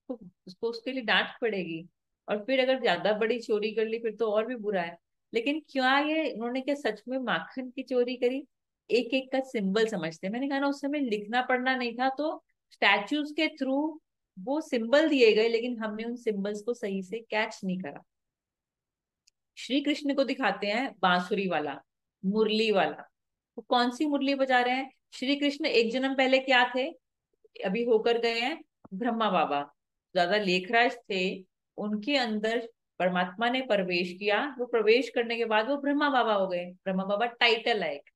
उसको उसके लिए डांट पड़ेगी। और फिर अगर ज्यादा बड़ी चोरी कर ली फिर तो और भी बुरा है। लेकिन क्या ये उन्होंने क्या सच में माखन की चोरी करी। एक एक का सिंबल समझते हैं। मैंने कहा ना, उस समय लिखना पढ़ना नहीं था, तो स्टैचूज के थ्रू वो सिंबल दिए गए, लेकिन हमने उन सिंबल्स को सही से कैच नहीं करा। श्री कृष्ण को दिखाते हैं बांसुरी वाला, मुरली वाला। वो कौन सी मुरली बजा रहे हैं। श्री कृष्ण एक जन्म पहले क्या थे, अभी होकर गए हैं ब्रह्मा बाबा, ज्यादा लेखराज थे। उनके अंदर परमात्मा ने प्रवेश किया, वो प्रवेश करने के बाद वो ब्रह्मा बाबा हो गए। ब्रह्मा बाबा टाइटल है एक।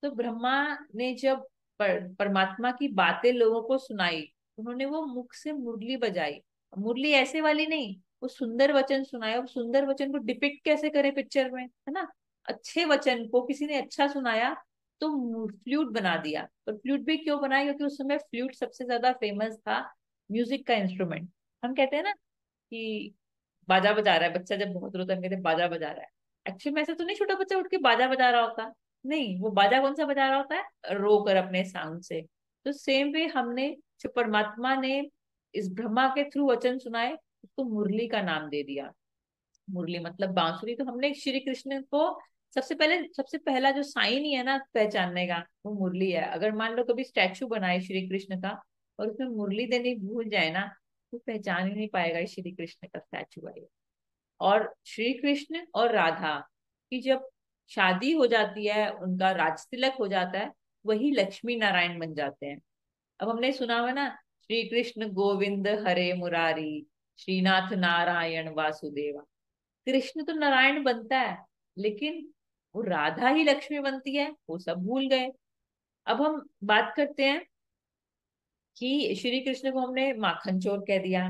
तो ब्रह्मा ने जब परमात्मा की बातें लोगों को सुनाई, उन्होंने वो मुख से मुरली बजाई। मुरली ऐसे वाली नहीं, वो सुंदर वचन सुनाए। अब सुंदर वचन को डिपिक्ट कैसे करें पिक्चर में, है ना। अच्छे वचन को किसी ने अच्छा सुनाया तो फ्लूट बना दिया। और फ्लूट भी क्यों बनाया, क्योंकि उस समय फ्लूट सबसे ज्यादा फेमस था म्यूजिक का इंस्ट्रूमेंट। हम कहते हैं ना कि बाजा बजा रहा है बच्चा, जब बहुत रोता है हम कहते हैं बाजा बजा रहा है। एक्चुअली में ऐसा तो नहीं, छोटा बच्चा उठ के बाजा बजा रहा होता, नहीं, वो बाजा कौन सा बजा रहा होता है, रो कर अपने साउंड से। तो सेम वे हमने, जो परमात्मा ने इस ब्रह्मा के थ्रू वचन सुनाए, उसको मुरली का नाम दे दिया। मुरली मतलब बांसुरी। तो हमने श्री कृष्ण को सबसे पहले, सबसे पहला जो साइन ही है ना पहचानने का, वो मुरली है। अगर मान लो कभी स्टैचू बनाए श्री कृष्ण का और उसमें मुरली देनी भूल जाए ना, तो पहचान ही नहीं पाएगा ये श्री कृष्ण का स्टैचू है। और श्री कृष्ण और राधा की जब शादी हो जाती है, उनका राज तिलक हो जाता है, वही लक्ष्मी नारायण बन जाते हैं। अब हमने सुना हुआ ना, श्री कृष्ण गोविंद हरे मुरारी, श्रीनाथ नारायण वासुदेवा। कृष्ण तो नारायण बनता है, लेकिन वो राधा ही लक्ष्मी बनती है, वो सब भूल गए। अब हम बात करते हैं कि श्री कृष्ण को हमने माखन चोर कह दिया।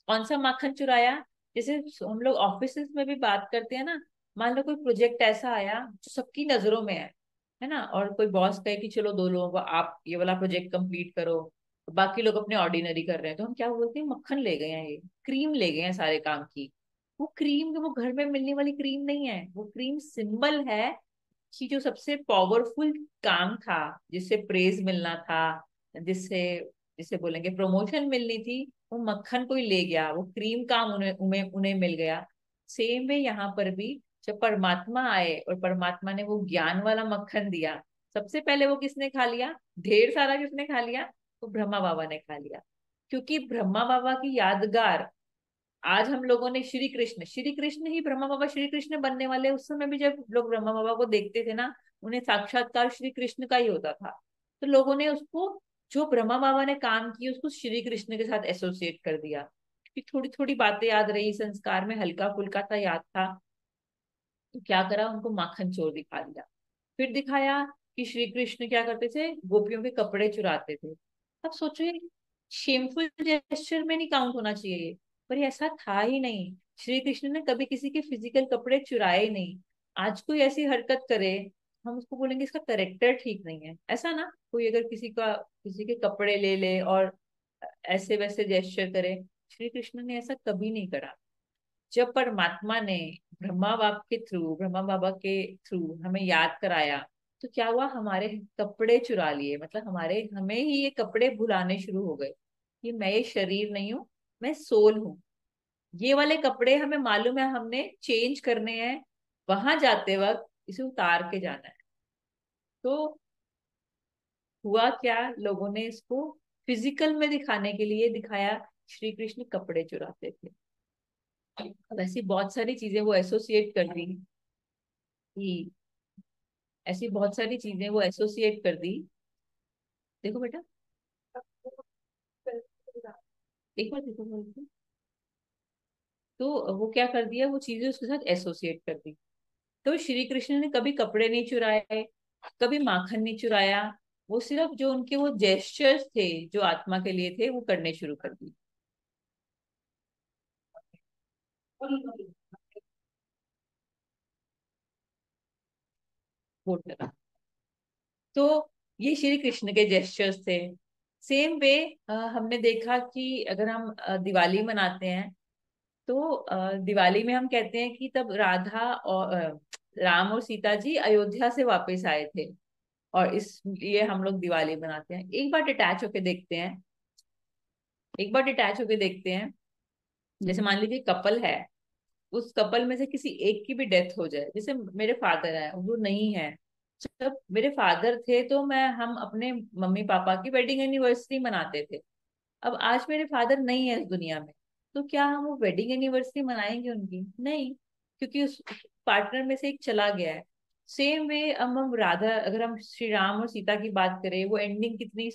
कौन सा माखन चुराया, जैसे हम लोग ऑफिस में भी बात करते हैं ना। मान लो कोई प्रोजेक्ट ऐसा आया जो सबकी नजरों में है ना, और कोई बॉस कहे कि चलो 2 लोगों को आप ये वाला प्रोजेक्ट कंप्लीट करो, बाकी लोग अपने ऑर्डिनरी कर रहे हैं, तो हम क्या बोलते हैं, मक्खन ले गए हैं, ये क्रीम ले गए हैं सारे काम की। वो क्रीम, वो घर में मिलने वाली क्रीम नहीं है, वो क्रीम सिंबल है कि जो सबसे पावरफुल काम था, जिससे प्रेज मिलना था, जिससे जिसे बोलेंगे प्रमोशन मिलनी थी, वो मक्खन कोई ले गया, वो क्रीम काम उन्हें उन्हें उन्हें मिल गया। सेम वे यहाँ पर भी, जब परमात्मा आए और परमात्मा ने वो ज्ञान वाला मक्खन दिया, सबसे पहले वो किसने खा लिया, ढेर सारा किसने खा लिया, तो ब्रह्मा बाबा ने खा लिया। क्योंकि ब्रह्मा बाबा की यादगार, आज हम लोगों ने श्री कृष्ण, श्री कृष्ण ही ब्रह्मा बाबा श्री कृष्ण बनने वाले, उस समय भी जब लोग ब्रह्मा बाबा को देखते थे ना, उन्हें साक्षात्कार श्री कृष्ण का ही होता था। तो लोगों ने उसको, जो ब्रह्मा बाबा ने काम किया, उसको श्री कृष्ण के साथ एसोसिएट कर दिया। क्योंकि थोड़ी थोड़ी बातें याद रही, संस्कार में हल्का फुल्का था याद था। तो क्या करा, उनको माखन चोर दिखा दिया। फिर दिखाया कि श्री कृष्ण क्या करते थे, गोपियों के कपड़े चुराते थे। अब सोचो ये शेमफुल जेस्चर में नहीं काउंट होना चाहिए ये, पर ये ऐसा था ही नहीं। श्री कृष्ण ने कभी किसी के फिजिकल कपड़े चुराए ही नहीं। आज कोई ऐसी हरकत करे, हम उसको बोलेंगे इसका करेक्टर ठीक नहीं है, ऐसा ना। कोई अगर किसी के कपड़े ले ले और ऐसे वैसे जेस्चर करे, श्री कृष्ण ने ऐसा कभी नहीं करा। जब परमात्मा ने ब्रह्मा बाबा के थ्रू हमें याद कराया, तो क्या हुआ, हमारे कपड़े चुरा लिए, मतलब हमारे हमें ही ये कपड़े भुलाने शुरू हो गए कि मैं ये शरीर नहीं हूँ, मैं सोल हूँ। ये वाले कपड़े हमें मालूम है हमने चेंज करने हैं, वहां जाते वक्त इसे उतार के जाना है। तो हुआ क्या, लोगों ने इसको फिजिकल में दिखाने के लिए दिखाया, श्री कृष्ण कपड़े चुराते थे। अब ऐसी बहुत सारी चीजें वो एसोसिएट कर दी कि ऐसी बहुत सारी चीजें वो एसोसिएट कर दी। देखो बेटा, एक बार देखो बोल के। तो वो क्या कर दिया, वो चीजें उसके साथ एसोसिएट कर दी। तो श्री कृष्ण ने कभी कपड़े नहीं चुराए, कभी माखन नहीं चुराया। वो सिर्फ जो उनके वो जेस्चर्स थे जो आत्मा के लिए थे, वो करने शुरू कर दिए। वो लगा। तो ये श्री कृष्ण के जेस्चर्स थे। सेम वे हमने देखा कि अगर हम दिवाली मनाते हैं, तो दिवाली में हम कहते हैं कि तब राधा और राम और सीता जी अयोध्या से वापस आए थे, और इसलिए हम लोग दिवाली मनाते हैं। एक बार डिटैच होके देखते हैं, जैसे मान लीजिए कपल है, उस कपल में से किसी एक की भी डेथ हो जाए, जैसे मेरे फादर है, वो नहीं है। जब मेरे फादर थे तो हम अपने मम्मी पापा की वेडिंग एनिवर्सरी मनाते थे। अब आज मेरे फादर नहीं है इस दुनिया में, तो क्या हम वो वेडिंग एनिवर्सरी मनाएंगे उनकी? नहीं, क्योंकि उस पार्टनर में से एक चला गया है। सेम वे हम राधा, अगर हम श्री राम और सीता की बात करें, वो एंडिंग कितनी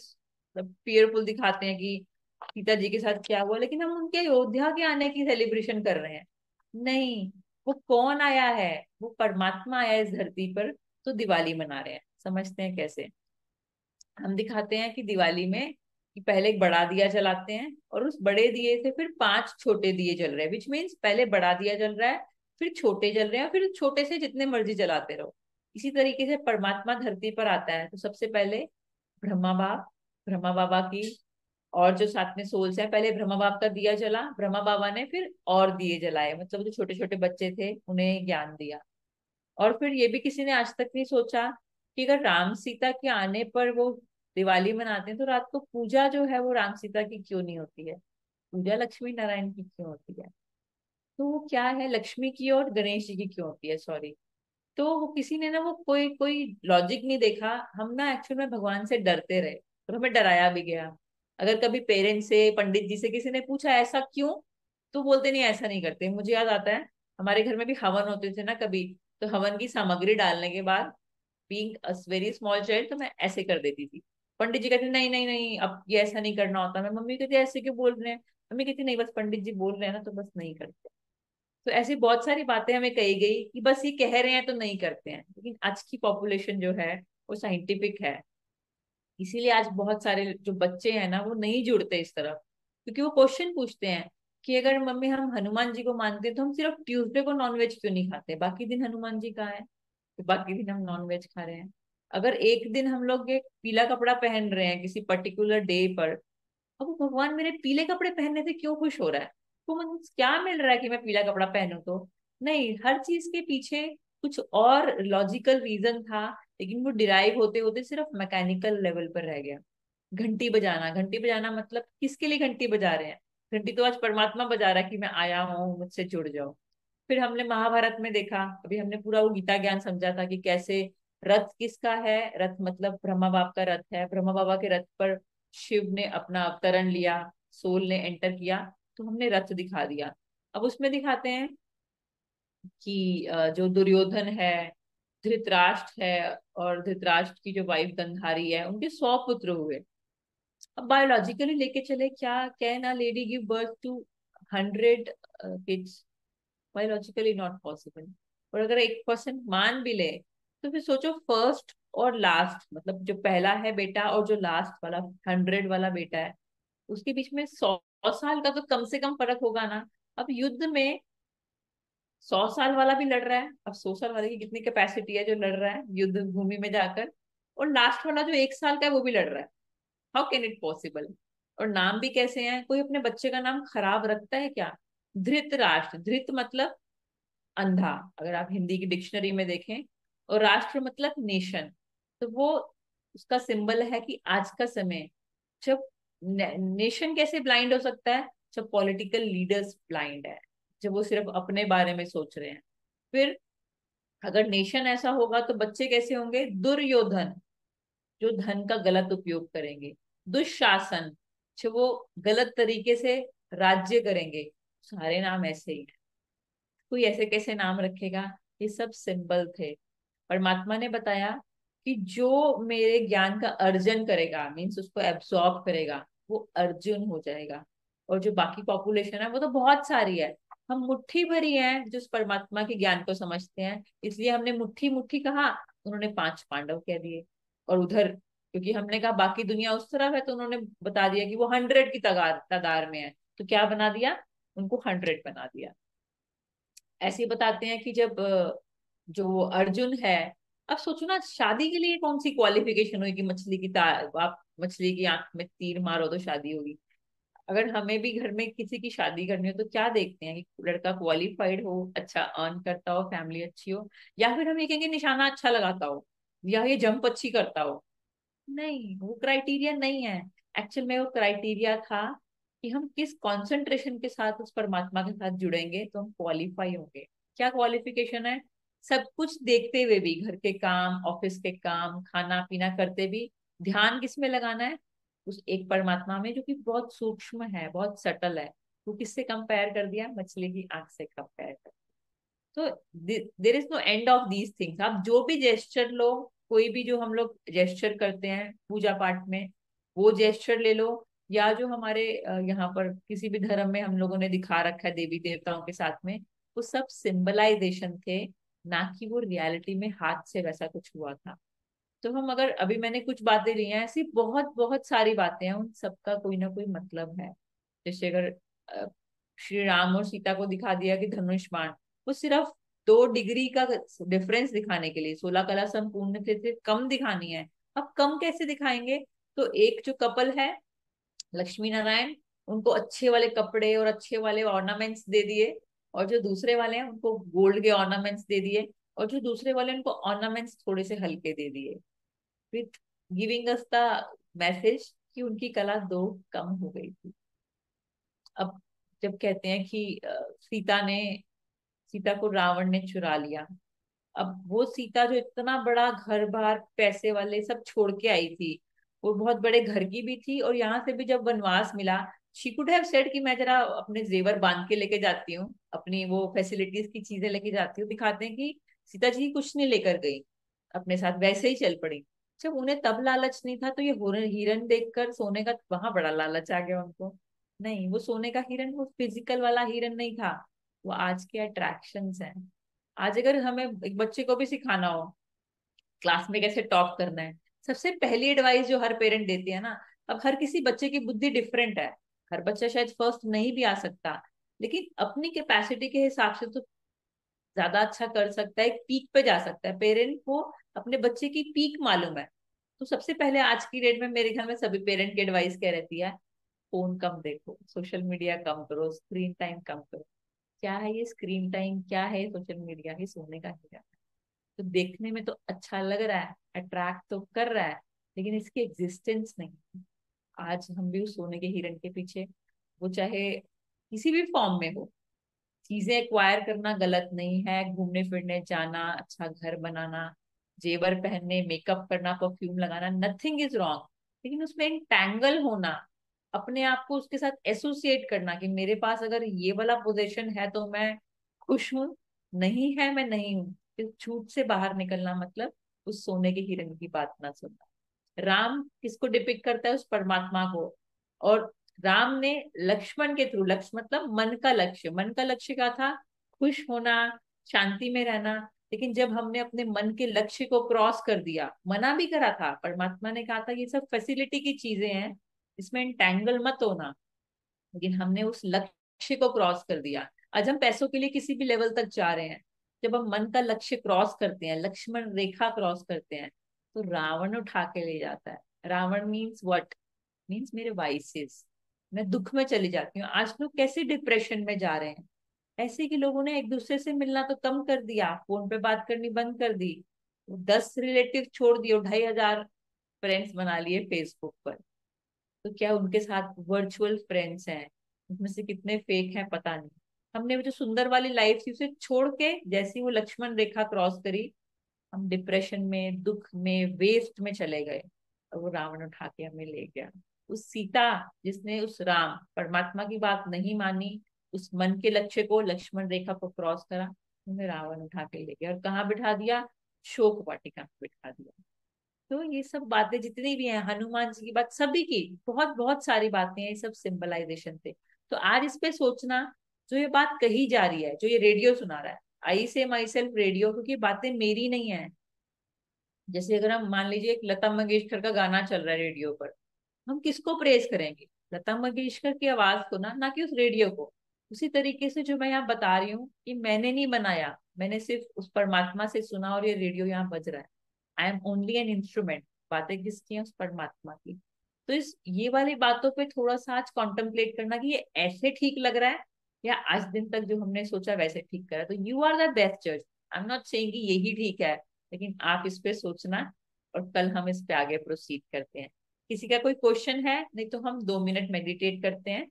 पियरफुल दिखाते हैं कि सीता जी के साथ क्या हुआ, लेकिन हम उनके अयोध्या के आने की सेलिब्रेशन कर रहे हैं। नहीं, वो कौन आया है, वो परमात्मा आया है इस धरती पर, तो दिवाली मना रहे हैं। समझते हैं कैसे? हम दिखाते हैं कि दिवाली में कि पहले एक बड़ा दिया जलाते हैं, और उस बड़े दिए से फिर 5 छोटे दिए जल रहे हैं, विच मीन्स पहले बड़ा दिया जल रहा है, फिर छोटे जल रहे हैं, फिर छोटे से जितने मर्जी जलाते रहो। इसी तरीके से परमात्मा धरती पर आता है, तो सबसे पहले ब्रह्मा बाप, ब्रह्मा बाबा की, और जो साथ में सोल्स हैं, पहले ब्रह्मा बाप का दिया जला, ब्रह्मा बाबा ने फिर और दिए जलाए, मतलब जो छोटे छोटे बच्चे थे उन्हें ज्ञान दिया। और फिर ये भी किसी ने आज तक नहीं सोचा कि अगर राम सीता के आने पर वो दिवाली मनाते हैं, तो रात को पूजा जो है वो राम सीता की क्यों नहीं होती है, पूजा लक्ष्मी नारायण की क्यों होती है? तो वो क्या है, लक्ष्मी की और गणेश जी की क्यों होती है, सॉरी। तो वो किसी ने ना वो कोई कोई लॉजिक नहीं देखा। हम ना एक्चुअल में भगवान से डरते रहे, और हमें डराया भी गया। अगर कभी पेरेंट्स से, पंडित जी से किसी ने पूछा ऐसा क्यों, तो बोलते नहीं ऐसा नहीं करते। मुझे याद आता है, हमारे घर में भी हवन होते थे ना कभी, तो हवन की सामग्री डालने के बाद, being a very small child, तो मैं ऐसे कर देती थी। पंडित जी कहते नहीं नहीं नहीं, अब ये ऐसा नहीं करना होता। मैं मम्मी कहती ऐसे क्यों बोल रहे हैं? मम्मी कहती नहीं, बस पंडित जी बोल रहे हैं ना, तो बस नहीं करते। तो ऐसी बहुत सारी बातें हमें कही गई कि बस ये कह रहे हैं तो नहीं करते हैं, लेकिन आज की पॉपुलेशन जो है वो साइंटिफिक है। इसीलिए आज बहुत सारे जो बच्चे हैं ना, वो नहीं जुड़ते इस तरफ, क्योंकि वो क्वेश्चन पूछते हैं कि अगर मम्मी हम हनुमान जी को मानते हैं, तो हम सिर्फ ट्यूसडे को नॉनवेज क्यों नहीं खाते, बाकी दिन हनुमान जी कहाँ है? तो बाकी दिन हम नॉनवेज खा रहे हैं। अगर एक दिन हम लोग एक पीला कपड़ा पहन रहे हैं किसी पर्टिकुलर डे पर, अब वो भगवान मेरे पीले कपड़े पहनने से क्यों खुश हो रहा है? तो मुझे क्या मिल रहा है कि मैं पीला कपड़ा पहनूं? तो नहीं, हर चीज के पीछे कुछ और लॉजिकल रीजन था, लेकिन वो डिराइव होते होते सिर्फ मैकेनिकल लेवल पर रह गया। घंटी बजाना, घंटी बजाना मतलब किसके लिए घंटी बजा रहे हैं? घंटी तो आज परमात्मा बजा रहा है कि मैं आया हूँ, मुझसे जुड़ जाओ। फिर हमने महाभारत में देखा, अभी हमने पूरा वो गीता ज्ञान समझा था कि कैसे रथ किसका है। रथ मतलब ब्रह्मा बाप का रथ है, ब्रह्मा बाबा के रथ पर शिव ने अपना अवतरण लिया, सोल ने एंटर किया, तो हमने रथ दिखा दिया। अब उसमें दिखाते हैं कि जो दुर्योधन है, धृतराष्ट्र है, और धृतराष्ट्र की जो वाइफ गंधारी है, उनके 100 पुत्र हुए। अब बायोलॉजिकली लेके चले, क्या can a lady give birth to 100 kids? Biologically not possible. और अगर 1% मान भी ले तो फिर सोचो, फर्स्ट और लास्ट, मतलब जो पहला है बेटा और जो लास्ट वाला 100 वाला बेटा है, उसके बीच में 100 साल का तो कम से कम फर्क होगा ना। अब युद्ध में 100 साल वाला भी लड़ रहा है, अब 100 साल वाले की कितनी कैपेसिटी है जो लड़ रहा है युद्ध भूमि में जाकर, और लास्ट वाला जो 1 साल का है वो भी लड़ रहा है। How can it possible? और नाम भी कैसे हैं? कोई अपने बच्चे का नाम खराब रखता है क्या? धृत राष्ट्र, धृत मतलब अंधा, अगर आप हिंदी की डिक्शनरी में देखें, और राष्ट्र मतलब नेशन। तो वो उसका सिंबल है कि आज का समय, जब नेशन कैसे ब्लाइंड हो सकता है? जब पॉलिटिकल लीडर्स ब्लाइंड है, जब वो सिर्फ अपने बारे में सोच रहे हैं। फिर अगर नेशन ऐसा होगा तो बच्चे कैसे होंगे? दुर्योधन, जो धन का गलत उपयोग करेंगे। दुशासन, जो वो गलत तरीके से राज्य करेंगे। सारे नाम ऐसे ही हैं। कोई ऐसे कैसे नाम रखेगा? ये सब सिंबल थे। परमात्मा ने बताया कि जो मेरे ज्ञान का अर्जन करेगा, मीन्स उसको एब्सॉर्ब करेगा, वो अर्जुन हो जाएगा। और जो बाकी पॉपुलेशन है वो तो बहुत सारी है, हम मुट्ठी भरी हैं जो इस परमात्मा के ज्ञान को समझते हैं, इसलिए हमने मुट्ठी मुट्ठी कहा, उन्होंने 5 पांडव कह दिए। और उधर क्योंकि हमने कहा बाकी दुनिया उस तरफ है, तो उन्होंने बता दिया कि वो 100 की तादार में है, तो क्या बना दिया? उनको 100 बना दिया। ऐसे ही बताते हैं कि जब जो अर्जुन है, अब सोचो ना, शादी के लिए कौन सी क्वालिफिकेशन हुई कि आप मछली की आंख में तीर मारो तो शादी होगी? अगर हमें भी घर में किसी की शादी करनी हो तो क्या देखते हैं? कि लड़का क्वालिफाइड हो, अच्छा अर्न करता हो, फैमिली अच्छी हो, या फिर हम ये कहेंगे निशाना अच्छा लगाता हो, या ये जंप अच्छी करता हो? नहीं, वो क्राइटेरिया नहीं है। एक्चुअल में वो क्राइटेरिया था कि हम किस कंसंट्रेशन के साथ उस परमात्मा के साथ जुड़ेंगे तो हम क्वालिफाई होंगे। क्या क्वालिफिकेशन है? सब कुछ देखते हुए भी, घर के काम, ऑफिस के काम, खाना पीना करते भी, ध्यान किस में लगाना है? उस एक परमात्मा में, जो कि बहुत सूक्ष्म है, बहुत सटल है। वो किससे कंपेयर कर दिया? मछली की आंख से कंपेयर कर। तो there is no end of these things. आप जो भी जेस्चर लो, कोई भी जो हम लोग जेस्चर करते हैं पूजा पाठ में, वो जेस्चर ले लो, या जो हमारे यहाँ पर किसी भी धर्म में हम लोगों ने दिखा रखा है देवी देवताओं के साथ में, वो सब सिंबलाइजेशन थे, ना कि वो रियलिटी में हाथ से वैसा कुछ हुआ था। तो हम अगर, अभी मैंने कुछ बातें ली हैं, ऐसी बहुत बहुत सारी बातें हैं, उन सबका कोई ना कोई मतलब है। जैसे अगर अ, श्री राम और सीता को दिखा दिया कि धनुष बाण, वो सिर्फ 2 डिग्री का डिफरेंस दिखाने के लिए, 16 कला संपूर्ण से कम दिखानी है। अब कम कैसे दिखाएंगे? तो एक जो कपल है, लक्ष्मी नारायण, उनको अच्छे वाले कपड़े और अच्छे वाले ऑर्नामेंट्स दे दिए, और जो दूसरे वाले हैं उनको गोल्ड के ऑर्नामेंट्स दे दिए, और जो दूसरे वाले उनको ऑर्नामेंट्स थोड़े से हल्के दे दिए, with giving us the message कि उनकी कला 2 कम हो गई थी। अब जब कहते हैं कि सीता को रावण ने चुरा लिया, अब वो सीता जो इतना बड़ा घर बार पैसे वाले सब छोड़ के आई थी, वो बहुत बड़े घर की भी थी, और यहाँ से भी जब वनवास मिला, शी कुड हैव सेड कि मैं जरा अपने जेवर बांध के लेके जाती हूँ, अपनी वो फैसिलिटीज की चीजें लेके जाती हूँ। दिखाते हैं कि सीता जी कुछ नहीं लेकर गई अपने साथ, वैसे ही चल पड़ी। जब उन्हें तब लालच नहीं था, तो ये हिरन देखकर सोने का वहां बड़ा लालच आ गया उनको। नहीं, वो सोने का हिरन वो फिजिकल वाला हिरन नहीं था, वो आज के अट्रैक्शंस हैं। आज अगर हमें एक बच्चे को भी सिखाना हो क्लास में कैसे टॉप करना है, सबसे पहली एडवाइस जो हर पेरेंट देते हैं ना, अब हर किसी बच्चे की बुद्धि डिफरेंट है, हर बच्चा शायद फर्स्ट नहीं भी आ सकता, लेकिन अपनी कैपेसिटी के हिसाब से तो ज्यादा अच्छा कर सकता है, एक पीक पे जा सकता है। पेरेंट को अपने बच्चे की पीक मालूम है। तो सबसे पहले आज की डेट में मेरे ख्याल में सभी पेरेंट की एडवाइस क्या रहती है? फोन कम देखो, सोशल मीडिया कम करो, स्क्रीन टाइम कम करो। क्या है ये स्क्रीन टाइम? क्या है सोशल मीडिया? ही सोने का हीरा। तो देखने में तो अच्छा लग रहा है, अट्रैक्ट तो कर रहा है, लेकिन इसकी एग्जिस्टेंस नहीं। आज हम भी उस सोने के हिरन के पीछे, वो चाहे किसी भी फॉर्म में हो, चीजें एक्वायर करना गलत नहीं है, घूमने फिरने जाना, अच्छा घर बनाना, जेवर पहनने, मेकअप करना, परफ्यूम लगाना, नथिंग इज रॉन्ग, लेकिन उसमें इंटैंगल होना, अपने आप को उसके साथ एसोसिएट करना कि मेरे पास अगर ये वाला पोजीशन है तो मैं खुश हूं, नहीं है मैं नहीं हूं, इस छूट से बाहर निकलना, मतलब उस सोने के हिरन की बात ना सुनना। राम किसको डिपिक्ट करता है? उस परमात्मा को। और राम ने लक्ष्मण के थ्रू, लक्ष्य मतलब मन का लक्ष्य, मन का लक्ष्य क्या था? खुश होना, शांति में रहना। लेकिन जब हमने अपने मन के लक्ष्य को क्रॉस कर दिया, मना भी करा था, परमात्मा ने कहा था ये सब फैसिलिटी की चीजें हैं, इसमें एंटैंगल मत होना, लेकिन हमने उस लक्ष्य को क्रॉस कर दिया। आज हम पैसों के लिए किसी भी लेवल तक जा रहे हैं, जब हम मन का लक्ष्य क्रॉस करते हैं, लक्ष्मण रेखा क्रॉस करते हैं, तो रावण उठा के ले जाता है। Ravan means what? मीन्स मेरे वाइसेस, मैं दुख में चली जाती हूँ। आज लोग कैसे डिप्रेशन में जा रहे हैं? ऐसे कि लोगों ने एक दूसरे से मिलना तो कम कर दिया, फोन पे बात करनी बंद कर दी, 10 रिलेटिव छोड़ दिए, 2,500 फ्रेंड्स बना लिए फेसबुक पर। तो क्या उनके साथ वर्चुअल फ्रेंड्स हैं? उनमें से कितने फेक हैं पता नहीं। हमने वो जो सुंदर वाली लाइफ थी उसे छोड़ के, जैसी वो लक्ष्मण रेखा क्रॉस करी, हम डिप्रेशन में, दुख में, वेस्ट में चले गए, और वो रावण उठा के हमें ले गया। उस सीता, जिसने उस राम परमात्मा की बात नहीं मानी, उस मन के लक्ष्य को, लक्ष्मण रेखा को क्रॉस करा, उन्हें रावण उठा के ले गया और कहाँ बिठा दिया? शोक वाटिका में बिठा दिया। तो ये सब बातें जितनी भी हैं, हनुमान जी की बात, सभी की बहुत बहुत सारी बातें हैं, ये सब सिंबलाइजेशन थे। तो आज इस पे सोचना, जो ये बात कही जा रही है, जो ये रेडियो सुना रहा है, आई से माई सेल्फ रेडियो, क्योंकि बातें मेरी नहीं है। जैसे अगर हम मान लीजिए एक लता मंगेशकर का गाना चल रहा है रेडियो पर, हम किसको प्रेज करेंगे? लता मंगेशकर की आवाज को ना, ना कि उस रेडियो को। उसी तरीके से जो मैं यहाँ बता रही हूँ कि मैंने नहीं बनाया, मैंने सिर्फ उस परमात्मा से सुना और ये रेडियो यहाँ बज रहा है। I am only an instrument. बातें किसकी हैं? उस परमात्मा की। तो इस ये वाली बातों पे थोड़ा सा आज कॉन्टेम्पलेट करना कि ये ऐसे ठीक लग रहा है, या आज दिन तक जो हमने सोचा वैसे ठीक करा। तो यू आर द बेस्ट जज। आई एम नॉट सेइंग कि यही ठीक है, लेकिन आप इस पे सोचना, और कल हम इस पे आगे प्रोसीड करते हैं। किसी का कोई क्वेश्चन है? नहीं तो हम 2 मिनट मेडिटेट करते हैं।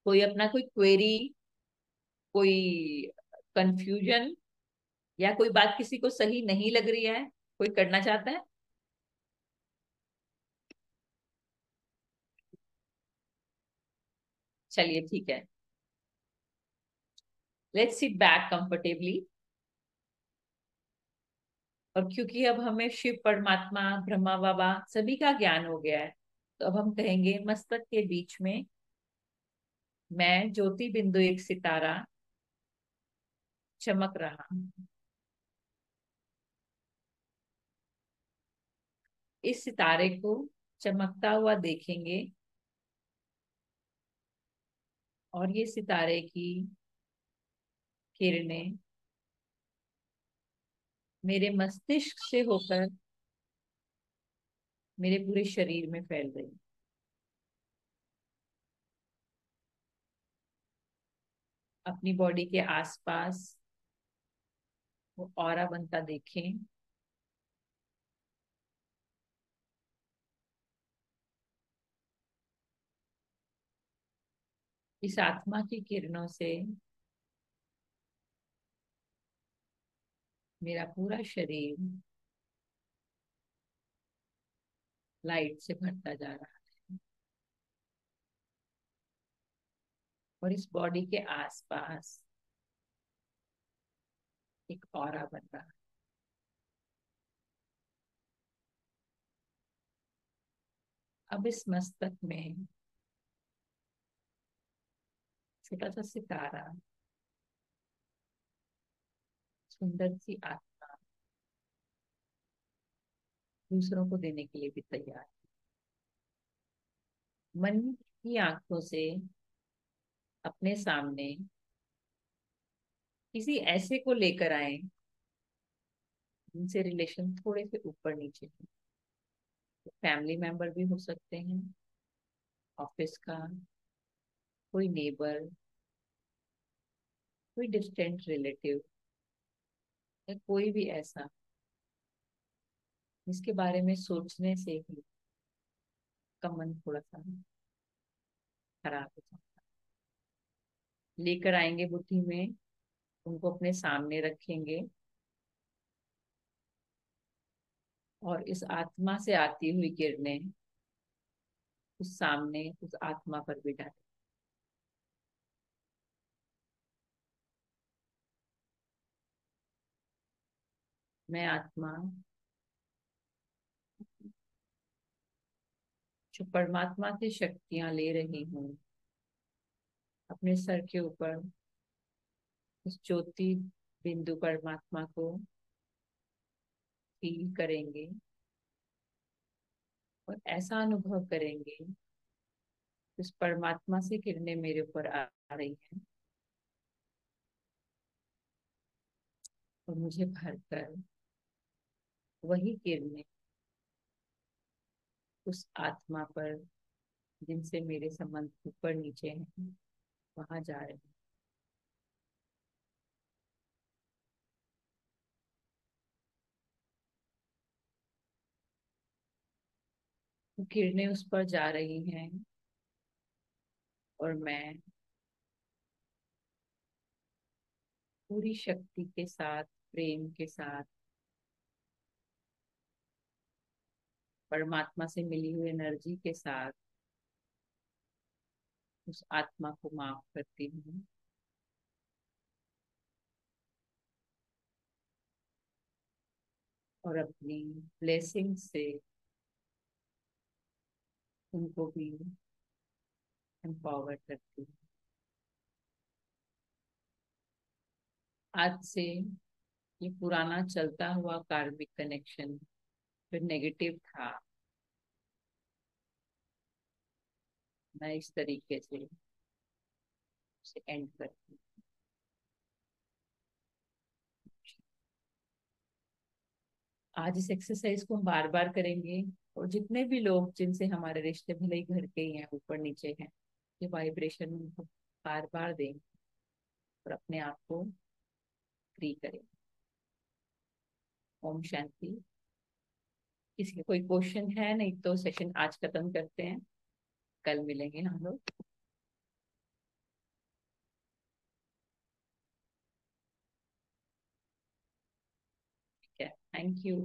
कोई अपना कोई क्वेरी, कोई कंफ्यूजन, या कोई बात किसी को सही नहीं लग रही है, कोई करना चाहता है? चलिए ठीक है। Let's sit back comfortably. और क्योंकि अब हमें शिव परमात्मा, ब्रह्मा बाबा सभी का ज्ञान हो गया है, तो अब हम कहेंगे मस्तक के बीच में मैं ज्योति बिंदु एक सितारा चमक रहा हूं। इस सितारे को चमकता हुआ देखेंगे, और ये सितारे की किरणें मेरे मस्तिष्क से होकर मेरे पूरे शरीर में फैल रही। अपनी बॉडी के आसपास वो ऑरा बनता देखें। इस आत्मा की किरणों से मेरा पूरा शरीर लाइट से भरता जा रहा है, और इस बॉडी के आसपास एक ऑरा बन रहा है। अब इस मस्तक में छोटा सा सितारा, सुंदर सी आत्मा, दूसरों को देने के लिए भी तैयार। मन की आंखों से अपने सामने किसी ऐसे को लेकर आए जिनसे रिलेशन थोड़े से ऊपर नीचे हो। फैमिली मेंबर भी हो सकते हैं, ऑफिस का कोई नेबर, कोई डिस्टेंट रिलेटिव, या कोई भी ऐसा जिसके बारे में सोचने से ही का मन थोड़ा सा खराब हो जाता है। लेकर आएंगे बुद्धि में, उनको अपने सामने रखेंगे, और इस आत्मा से आती हुई किरणें उस सामने उस आत्मा पर भी डालें। मैं आत्मा, जो परमात्मा से शक्तियां ले रही हूँ, अपने सर के ऊपर उस ज्योति बिंदु परमात्मा को फील करेंगे और ऐसा अनुभव करेंगे उस परमात्मा से किरणें मेरे ऊपर आ रही हैं और मुझे भरकर वही किरणें उस आत्मा पर जिनसे मेरे संबंध ऊपर नीचे हैं वहां जा रहे हैं। वो किरणें उस पर जा रही हैं और मैं पूरी शक्ति के साथ, प्रेम के साथ, परमात्मा से मिली हुई एनर्जी के साथ उस आत्मा को माफ करती हूँ और अपनी ब्लेसिंग से उनको भी एम्पावर करती हूँ। आज से ये पुराना चलता हुआ कार्मिक कनेक्शन जो नेगेटिव था, मैं इस तरीके से उसे एंड करती हूँ। आज इस एक्सरसाइज को हम बार बार करेंगे और जितने भी लोग जिनसे हमारे रिश्ते भले ही घर के ही हैं, ऊपर नीचे हैं, ये वाइब्रेशन उनको बार बार देंगे और अपने आप को फ्री करेंगे। ओम शांति। किसी कोई क्वेश्चन है? नहीं तो सेशन आज खत्म करते हैं, कल मिलेंगे हम लोग। ठीक है, थैंक यू।